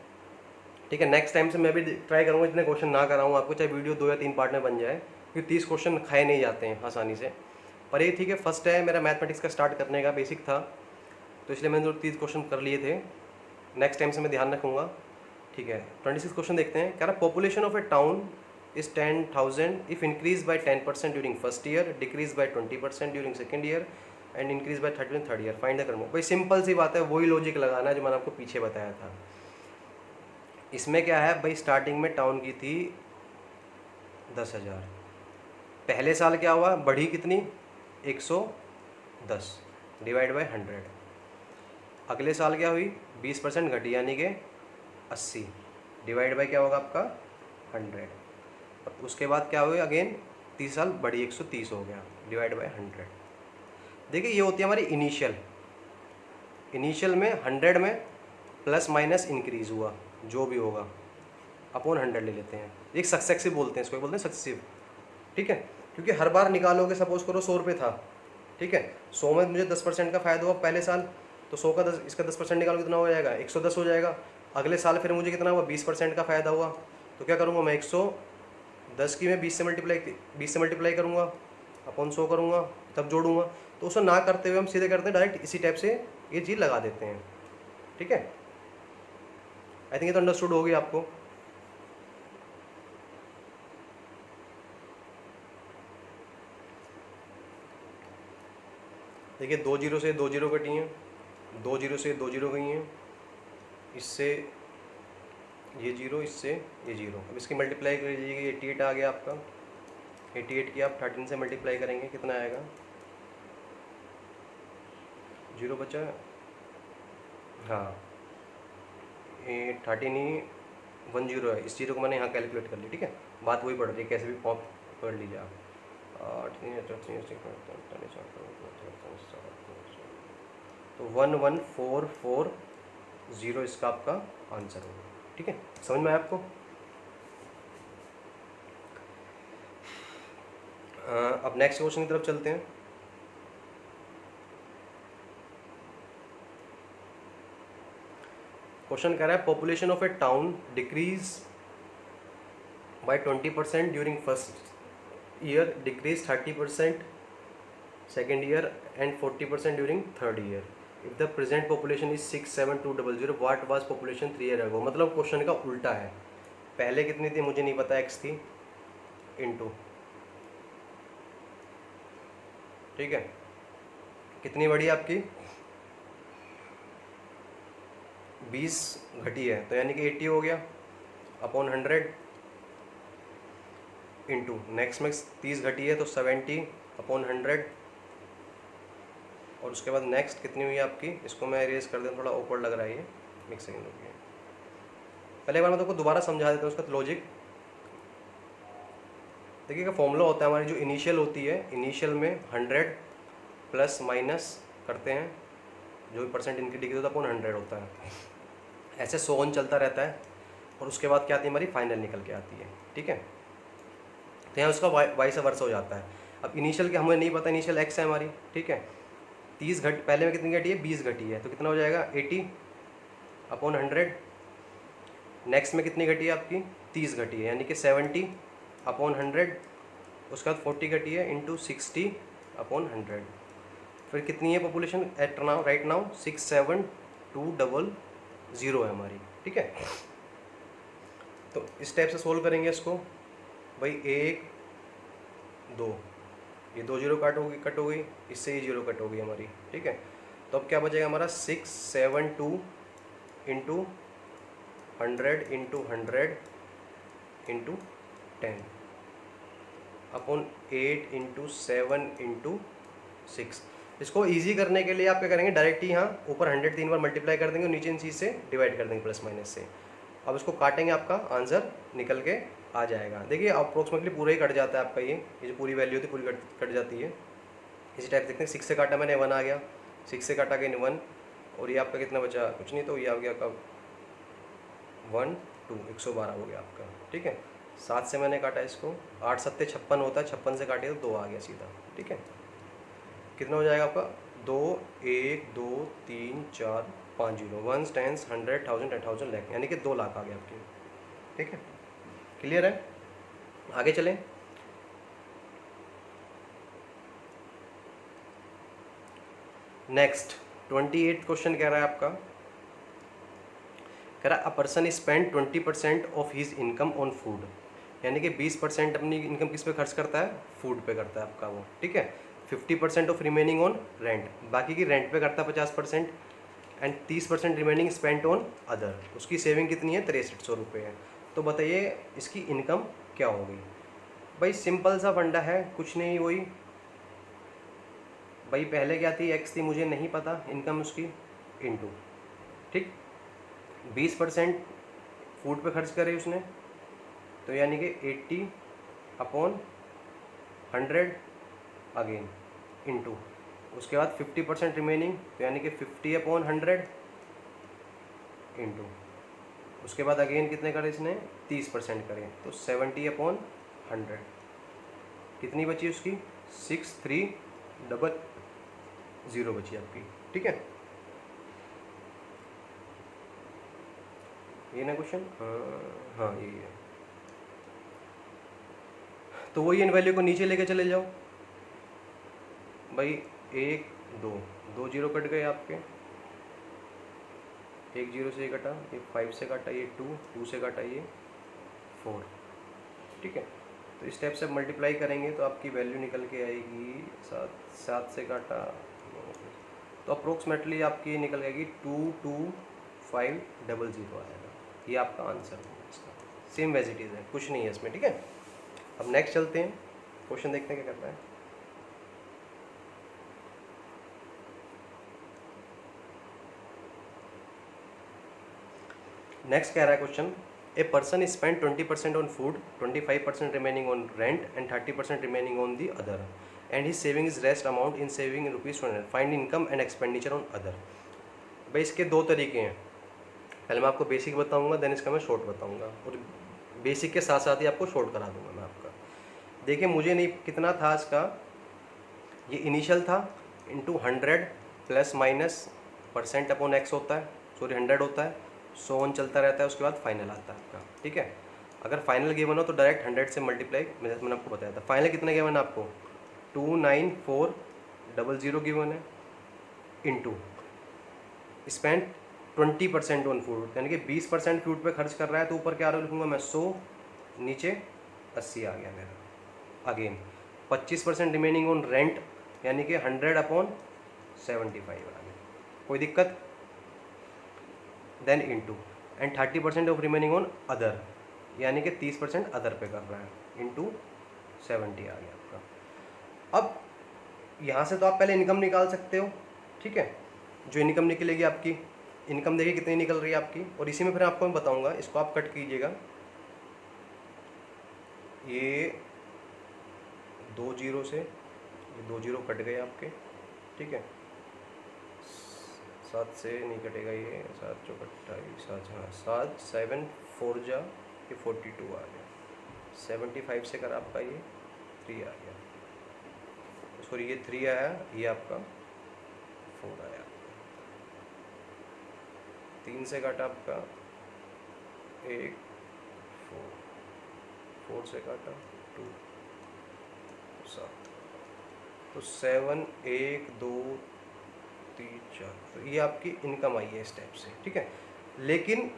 ठीक है। नेक्स्ट टाइम से मैं भी ट्राई करूँगा इतने क्वेश्चन ना कराऊँ आपको, चाहे वीडियो 2 या 3 पार्ट में बन जाए, क्योंकि 30 क्वेश्चन खाए नहीं जाते हैं आसानी से। पर ये ठीक है, फर्स्ट है मेरा मैथमेटिक्स का स्टार्ट करने का, बेसिक था, तो इसलिए मैंने 30 क्वेश्चन कर लिए थे। नेक्स्ट टाइम से मैं ध्यान रखूँगा, ठीक है। 26 क्वेश्चन देखते हैं। कह रहा population of a town is 10,000 if increased by 10% during first year, decreased by 20% during second year and increased by 30% third year. Find the करना। भाई सिंपल सी बात है, वही लॉजिक लगाना है जो मैंने आपको पीछे बताया था। इसमें क्या है भाई, स्टार्टिंग में टाउन की थी 10,000, पहले साल क्या हुआ, बढ़ी कितनी 110 डिवाइड बाई 100, अगले साल क्या हुई 20% घटी, यानी कि 80 डिवाइड बाई क्या होगा आपका 100, उसके बाद क्या हुआ अगेन 30 साल बढ़ी 130 हो गया डिवाइड बाय 100। देखिए ये होती है हमारी इनिशियल में 100 में प्लस माइनस इंक्रीज हुआ जो भी होगा अपॉन 100 ले लेते हैं, एक सक्सेसिव बोलते हैं इसको, बोलते हैं सक्सेसिव, ठीक है। क्योंकि हर बार निकालोगे, सपोज करो 100 रुपये था, ठीक है, 100 में मुझे 10% का फ़ायदा हुआ पहले साल, तो 100 का 10, इसका 10% निकालो कितना हो जाएगा 110 हो जाएगा। अगले साल फिर मुझे कितना हुआ 20% का फ़ायदा हुआ, तो क्या करूँगा मैं 110 की मैं 20 से मल्टीप्लाई करूँगा, अपॉन 100 करूँगा, तब जोड़ूंगा। तो उसे ना करते हुए हम सीधे करते हैं डायरेक्ट, इसी टाइप से ये चीज़ लगा देते हैं, ठीक है। आई थिंक ये तो अंडरस्टूड होगी आपको। देखिए 2 जीरो से 2 जीरो कटी हैं, 2 जीरो से 2 जीरो गई हैं, इससे ये जीरो, इससे ये जीरो। अब इसकी मल्टीप्लाई कर लीजिए, 88 आ गया आपका, 88 की आप 13 से मल्टीप्लाई करेंगे कितना आएगा, जीरो बचा, हाँ ये 13 ही 10 है, इस जीरो को मैंने यहाँ कैलकुलेट कर ली, ठीक है। बात वही पड़ रही है, कैसे भी फॉर्म पढ़ लीजिए आप। तो 11440 इसका आपका आंसर होगा, ठीक है। समझ में आया आपको। अब नेक्स्ट क्वेश्चन की तरफ चलते हैं। क्वेश्चन कह रहा है population of a town decrease by 20% during first year, decrease 30% second year and 40% during third year. If the present population is 67200, what was population 3 year ago. मतलब क्वेश्चन का उल्टा है, पहले कितनी थी मुझे नहीं पता, x थी इनटू, ठीक है, कितनी बढ़ी आपकी 20 घटी है, तो यानी कि 80 हो गया अपॉन 100 इंटू, नेक्स्ट में 30 घटी है तो 70 अपॉन 100, और उसके बाद नेक्स्ट कितनी हुई आपकी, इसको मैं इरेज कर दूँ, थोड़ा ऑकवर्ड लग रहा है ये, एक सेकेंड रुकिए, पहले बार मैं तुमको दोबारा समझा देता हूँ उसका लॉजिक। देखिए फॉर्मूला होता है हमारी जो इनिशियल होती है, इनिशियल में 100 प्लस माइनस करते हैं, जो भी परसेंट इनकी डिग्री होता है अपॉन 100 होता है, ऐसे 100 ऑन चलता रहता है, और उसके बाद क्या आती है हमारी फाइनल निकल के आती है, ठीक है। तो यहाँ उसका वाइस वर्सा हो जाता है। अब इनिशियल के हमें नहीं पता, इनिशियल x है हमारी, ठीक है, 30 पहले में कितनी घटी है 20 घटी है, तो कितना हो जाएगा 80 अपॉन 100, नेक्स्ट में कितनी घटी है आपकी 30 घटी है, यानी कि 70 अपॉन 100, उसके बाद 40 घटी है इंटू 60 अपॉन 100, फिर कितनी है population at now right now 67200 है हमारी, ठीक है। तो इस टाइप से सोल्व करेंगे इसको। भाई 1 2, ये 2 जीरो कट हो गई, इससे ये जीरो कट हो गई हमारी, ठीक है। तो अब क्या बचेगा हमारा 672 into 100 into 10 upon 8 into 7 into 6। इसको इजी करने के लिए आप क्या करेंगे, डायरेक्ट ही यहाँ ऊपर 100 3 बार मल्टीप्लाई कर देंगे और नीचे इन चीज़ से डिवाइड कर देंगे प्लस माइनस से। अब इसको काटेंगे, आपका आंसर निकल के आ जाएगा। देखिए अप्रोक्सीमेटली पूरा ही कट जाता है आपका, ये जो पूरी वैल्यू होती है पूरी कट जाती है। इसी टाइप देखते हैं, 6 से काटा मैंने 1 आ गया, 6 से काटा गया 1, और ये आपका कितना बचा, कुछ नहीं, तो ये आ गया आपका 1 2 112 हो गया आपका, ठीक है। 7 से मैंने काटा इसको, 8 7 56 होता है, 56 से काटिए तो 2 आ गया सीधा, ठीक है। कितना हो जाएगा आपका 2 1 2 3 4 5 जीरो, 1 10 100 1000 10,000 लाख, यानी कि 2 लाख आ गया आपकी, ठीक है। क्लियर है, आगे चलें। नेक्स्ट 28 क्वेश्चन कह रहा है आपका, कह रहा है a person spend 20% of his income on food, यानी कि 20% अपनी इनकम किस पे खर्च करता है, फूड पे करता है आपका वो, ठीक है। 50% ऑफ रिमेनिंग ऑन रेंट, बाकी की रेंट पे करता है 50%, and 30% remaining spent on other. उसकी सेविंग कितनी है, 6300 रुपये है। तो बताइए इसकी इनकम क्या होगी। भाई सिंपल सा फंडा है, कुछ नहीं, वही भाई पहले क्या थी, एक्स थी, मुझे नहीं पता इनकम उसकी, इनटू, ठीक, 20% फूड पे खर्च करे उसने, तो यानी कि 80 अपॉन 100 अगेन इनटू, उसके बाद 50% रिमेनिंग, तो यानी कि 50 अपॉन 100 इंटू, उसके बाद अगेन कितने करे इसने, 30% करें, तो 70 अपॉन 100, कितनी बची उसकी, 6300 बची आपकी, ठीक है। ये ना क्वेश्चन, हाँ यही है। तो वही इन वैल्यू को नीचे लेके चले जाओ भाई, 1 2 2 जीरो कट गए आपके, 1 जीरो से ये कटा, ये 5 से काटा, ये 2 से काटा, ये 4, ठीक है। तो इस टाइप से मल्टीप्लाई करेंगे तो आपकी वैल्यू निकल के आएगी 7 से काटा, तो अप्रोक्सीमेटली आपकी निकल आएगी 22500 आएगा। ये आपका आंसर होगा इसका, सेम वेज इट इज़ है, कुछ नहीं है इसमें, ठीक है। अब नेक्स्ट चलते हैं, क्वेश्चन देखते हैं क्या करता है। नेक्स्ट कह रहा है question, a person spend 20% on food, 25% remaining on rent and 30% remaining on the other, and his saving is rest amount in saving ₹200, find income and expenditure on other. भाई इसके दो तरीके हैं, पहले मैं आपको बेसिक बताऊंगा, देन इसका मैं शॉर्ट बताऊंगा, और बेसिक के साथ साथ ही आपको शॉर्ट करा दूंगा मैं आपका। देखिए मुझे नहीं कितना था इसका, ये इनिशियल था into 100 plus minus percent upon x होता है, सॉरी 100 होता है, 100 चलता रहता है, उसके बाद फाइनल आता है आपका, ठीक है। अगर फाइनल गिवन हो तो डायरेक्ट 100 से मल्टीप्लाई, मैंने आपको बताया था। फाइनल कितना गिवन है आपको, 29400 गिवन है, इंटू स्पेंड 20% ऑन फूड, यानी कि 20% फूड पे खर्च कर रहा है, तो ऊपर क्या लिखूंगा मैं 100, नीचे 80 आ गया मेरा। अगेन 25% रिमेनिंग ऑन रेंट, यानी कि 100 अपॉन 75 आ गया, कोई दिक्कत। Then into and 30% of remaining on other, यानी कि 30% अदर पे कर रहा है, इंटू 70 आ गया आपका। अब यहाँ से तो आप पहले इनकम निकाल सकते हो, ठीक है। जो इनकम निकलेगी आपकी, इनकम देखिए कितनी निकल रही है आपकी, और इसी में फिर आपको मैं बताऊंगा, इसको आप कट कीजिएगा, ये 2 जीरो से ये 2 जीरो कट गए आपके, ठीक है। 7 से नहीं कटेगा, ये 7 चौक 28, 7 हाँ 7 7 4 जा, ये 42 आ गया, 75 से कर आपका ये 3 आ गया, सॉरी ये 3 आया, ये आपका 4 आया, 3 से काटा आपका 1 4 से काटा 2 7, तो 7 1 2 3 4, तो ये आपकी इनकम आई है इस टाइप से, ठीक है। लेकिन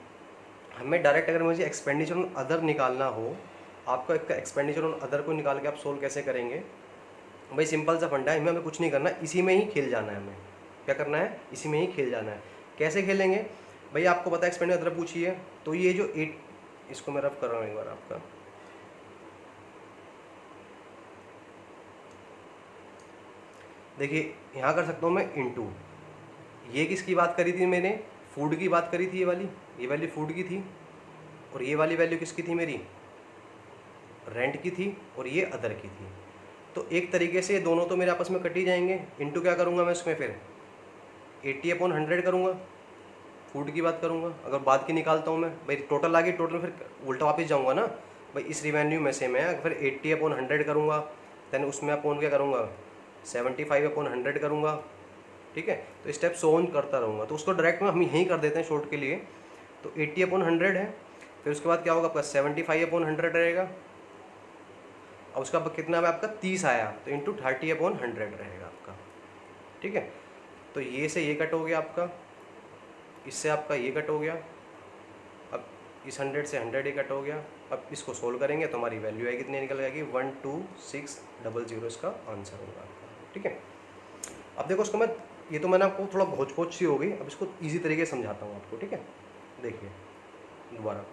हमें डायरेक्ट अगर मुझे एक्सपेंडिचर ऑन अदर निकालना हो, आपका एक्सपेंडिचर ऑन अदर को निकाल के आप सोल्व कैसे करेंगे? भाई सिंपल सा फंडा है, हमें कुछ नहीं करना, इसी में ही खेल जाना है। हमें क्या करना है? इसी में ही खेल जाना है। कैसे खेलेंगे भाई? आपको पता है एक्सपेंडिचर अदर पूछी है, तो ये जो 8, इसको मैं रफ कर रहा हूँ एक बार आपका, देखिए यहाँ कर सकता हूँ मैं इनटू, ये किसकी बात करी थी मैंने? फूड की बात करी थी, ये वाली फूड की थी, और ये वाली वैल्यू किसकी थी मेरी? रेंट की थी, और ये अदर की थी। तो एक तरीके से ये दोनों तो मेरे आपस में कट ही जाएंगे। इनटू क्या करूँगा मैं इसमें फिर? 80/100 करूँगा, फूड की बात करूँगा। अगर बाद की निकालता हूँ मैं, भाई टोटल आ गई, टोटल फिर उल्टा वापस जाऊँगा ना भाई, इस रिवेन्यू में से मैं फिर 80/100 करूँगा, देन उसमें अपॉन क्या करूँगा? 75/100 करूँगा। ठीक है, तो स्टेप सो ऑन करता रहूँगा। तो उसको डायरेक्ट में हम यहीं कर देते हैं शॉर्ट के लिए। तो 80/100 है, फिर उसके बाद क्या होगा आपका? 75/100 रहेगा। अब उसका कितना है आपका? 30 आया, तो इंटू 30/100 रहेगा आपका। ठीक है, तो ये से ये कट हो गया आपका, इससे आपका ये कट हो गया, अब इस 100 से 100 ही कट हो गया। अब इसको सोल्व करेंगे तो हमारी वैल्यू है कितनी निकल जाएगी? 12600 इसका आंसर होगा आपका। ठीक है, अब देखो उसको मैं, ये तो मैंने आपको थोड़ा भोज पोच सी हो गई, अब इसको ईजी तरीके से समझाता हूँ आपको। ठीक है, देखिए दोबारा,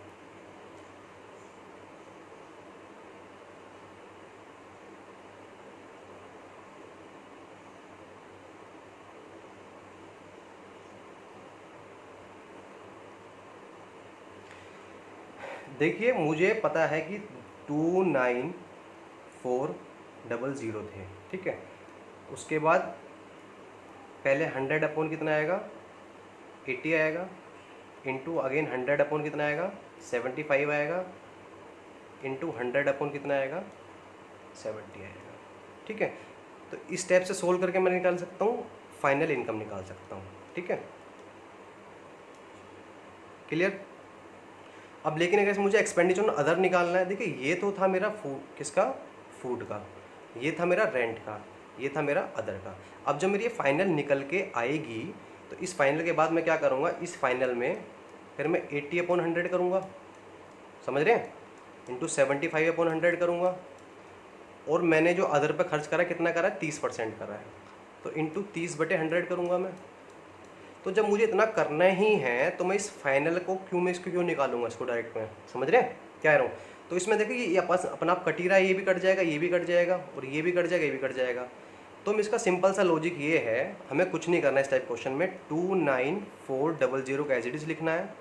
देखिए मुझे पता है कि 29400 थे। ठीक है, उसके बाद पहले 100 कितना आएगा? 80 आएगा, इंटू अगेन 100 कितना आएगा? 75 आएगा, इंटू 100 कितना आएगा? 70 आएगा। ठीक है, तो इस स्टेप से सोल्व करके मैं निकाल सकता हूँ, फाइनल इनकम निकाल सकता हूँ। ठीक है, क्लियर? अब लेकिन अगर मुझे एक्सपेंडिचर अदर निकालना है, देखिए ये तो था मेरा फूड, किसका? फूड का। ये था मेरा रेंट का, ये था मेरा अदर का। अब जब मेरी ये फाइनल निकल के आएगी, तो इस फाइनल के बाद मैं क्या करूँगा? इस फाइनल में फिर मैं 80/100 करूँगा, समझ रहे हैं? इंटू 75/100 करूँगा, और मैंने जो अदर पे खर्च करा कितना करा है? 30% करा है, तो इंटू 30/100 करूँगा मैं। तो जब मुझे इतना करना ही है, तो मैं इस फाइनल को इसको क्यों निकालूंगा इसको डायरेक्ट में? समझ रहे हैं क्या कह रहा हूँ? तो इसमें देखिए ये अपना आप कट ही रहा है, ये भी कट जाएगा, ये भी कट जाएगा, और ये भी कट जाएगा, ये भी कट जाएगा। तो हम इसका सिंपल सा लॉजिक ये है, हमें कुछ नहीं करना है इस टाइप क्वेश्चन में। 29400 का एज इट इज लिखना है,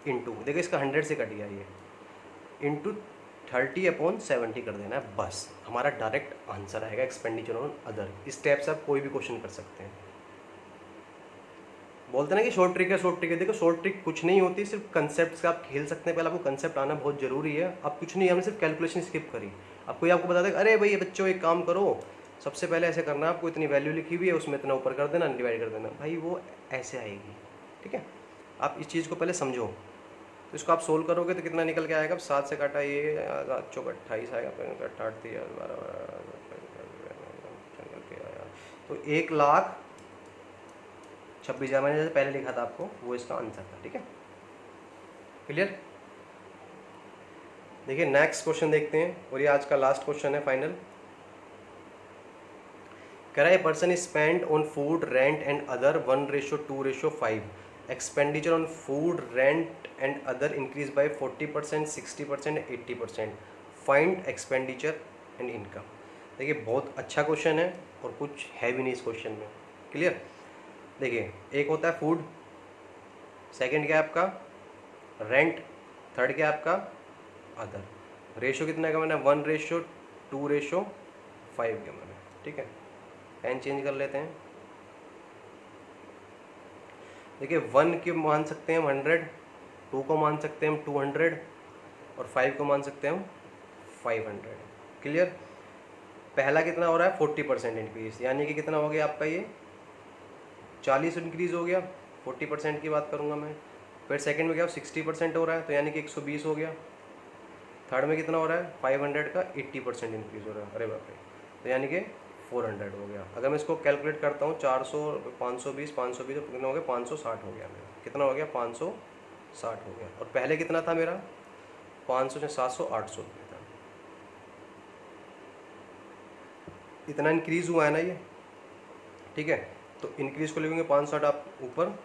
इंटू देखिए इसका 100 से कट गया ये, इंटू 30/70 कर देना है, बस हमारा डायरेक्ट आंसर आएगा एक्सपेंडिचर ऑन अदर। इस स्टेप से आप कोई भी क्वेश्चन कर सकते हैं। बोलते ना कि शॉर्ट ट्रिक है, शॉर्ट ट्रिक है। देखो शॉर्ट ट्रिक कुछ नहीं होती, सिर्फ कंसेप्ट से आप खेल सकते हैं। पहले आपको कंसेप्ट आना बहुत जरूरी है। अब कुछ नहीं, हमने सिर्फ कैलकुलेशन स्किप करी। अब कोई आपको बता दे, अरे भाई ये बच्चों एक काम करो, सबसे पहले ऐसे करना है, आपको इतनी वैल्यू लिखी हुई है उसमें इतना ऊपर कर देना, डिवाइड कर देना, भाई वो ऐसे आएगी। ठीक है, आप इस चीज़ को पहले समझो। तो इसको आप सोल्व करोगे तो कितना निकल के आएगा? 7 से काटा ये 28 आएगा, 8 निकल के आया, तो 1,26,000 मैंने जैसे पहले लिखा था आपको, वो इसका आंसर था। ठीक है, क्लियर? देखिए नेक्स्ट क्वेश्चन देखते हैं, और ये आज का लास्ट क्वेश्चन है फाइनल। कह रहा है person is spend on food rent and other 1:2:5। Expenditure on food rent and other increase by 40%, 60%, 80%। Find expenditure and income. देखिए बहुत अच्छा क्वेश्चन है, और कुछ है भी नहीं इस क्वेश्चन में। क्लियर? देखिए एक होता है फूड, सेकंड क्या है आपका? रेंट, थर्ड क्या है आपका? अदर। रेशो कितना का मैंने? 1:2:5 का मैंने। ठीक है, पेन चेंज कर लेते हैं। देखिए 1 के मान सकते हैं हम 100, 2 को मान सकते हैं हम 200, और 5 को मान सकते हैं हम 500। क्लियर? पहला कितना हो रहा है? 40% इंक्रीज, यानी कि कितना हो गया आपका? ये 40 इंक्रीज हो गया, 40% की बात करूँगा मैं। फिर सेकंड में क्या 60% हो रहा है, तो यानी कि 120 हो गया। थर्ड में कितना हो रहा है? 500 का 80% इंक्रीज हो रहा है, अरे बाप रे, तो यानी कि 400 हो गया। अगर मैं इसको कैलकुलेट करता हूँ 400, 520, 520 तो कितना हो गया? 560 हो गया मेरा। कितना हो गया? 560। 60 हो गया। और पहले कितना था मेरा, 500 से 700 800 रुपये था। इतना इंक्रीज़ हुआ है ना ये, ठीक है। तो इंक्रीज़ को लेंगे 560 आप ऊपर,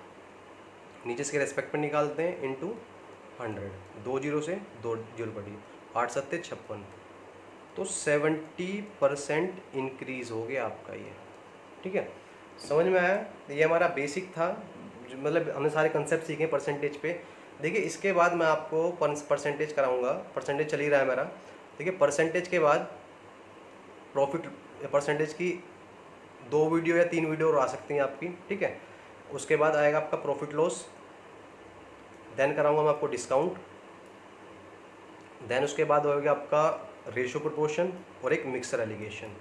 नीचे इसके रेस्पेक्ट में निकालते हैं इंटू 100, 2 जीरो से 2 जीरो कटी, 8 सत्ते 56, तो 70% इंक्रीज़ हो गया आपका ये, ठीक है। समझ में आया? ये हमारा बेसिक था, मतलब हमने सारे कंसेप्ट सीखे परसेंटेज पे। देखिए इसके बाद मैं आपको परसेंटेज कराऊंगा, परसेंटेज चल ही रहा है मेरा। देखिए परसेंटेज के बाद प्रॉफिट परसेंटेज की 2 वीडियो या 3 वीडियो और आ सकती हैं आपकी, ठीक है। उसके बाद आएगा आपका प्रॉफिट लॉस, देन कराऊंगा मैं आपको डिस्काउंट, देन उसके बाद होगा आपका रेशियो प्रोपोर्शन और एक मिक्सर एलिगेशन।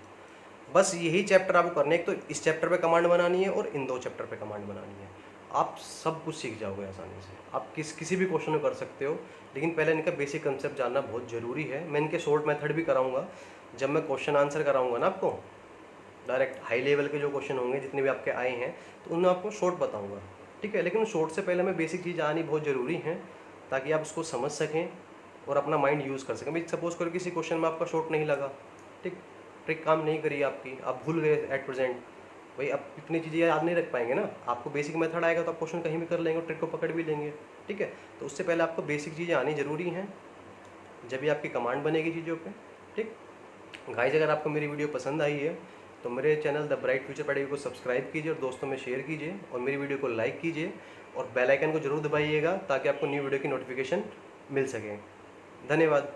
बस यही चैप्टर आपको करने, एक तो इस चैप्टर पे कमांड बनानी है और इन 2 चैप्टर पे कमांड बनानी है। आप सब कुछ सीख जाओगे आसानी से, आप किसी भी क्वेश्चन में कर सकते हो, लेकिन पहले इनका बेसिक कंसेप्ट जानना बहुत ज़रूरी है। मैं इनके शॉर्ट मेथड भी कराऊंगा, जब मैं क्वेश्चन आंसर कराऊंगा ना आपको, डायरेक्ट हाई लेवल के जो क्वेश्चन होंगे जितने भी आपके आए हैं, तो उनमें आपको शॉर्ट बताऊँगा, ठीक है। लेकिन शॉर्ट से पहले मैं बेसिक चीज़ आनी बहुत ज़रूरी है, ताकि आप उसको समझ सकें और अपना माइंड यूज़ कर सकें। भाई सपोज करो किसी क्वेश्चन में आपका शॉर्ट नहीं लगा, ठीक, ट्रिक काम नहीं करी आपकी, आप भूल गए एट प्रेजेंट, भाई आप इतनी चीज़ें याद नहीं रख पाएंगे ना। आपको बेसिक मेथड आएगा तो आप क्वेश्चन कहीं भी कर लेंगे और ट्रिक को पकड़ भी लेंगे, ठीक है। तो उससे पहले आपको बेसिक चीज़ें आनी ज़रूरी हैं, जब भी आपकी कमांड बनेगी चीज़ों पे, ठीक। गाइस अगर आपको मेरी वीडियो पसंद आई है तो मेरे चैनल द ब्राइट फ्यूचर पढ़ाई को सब्सक्राइब कीजिए और दोस्तों में शेयर कीजिए और मेरी वीडियो को लाइक कीजिए और बेल आइकन को जरूर दबाइएगा ताकि आपको न्यू वीडियो की नोटिफिकेशन मिल सके। धन्यवाद।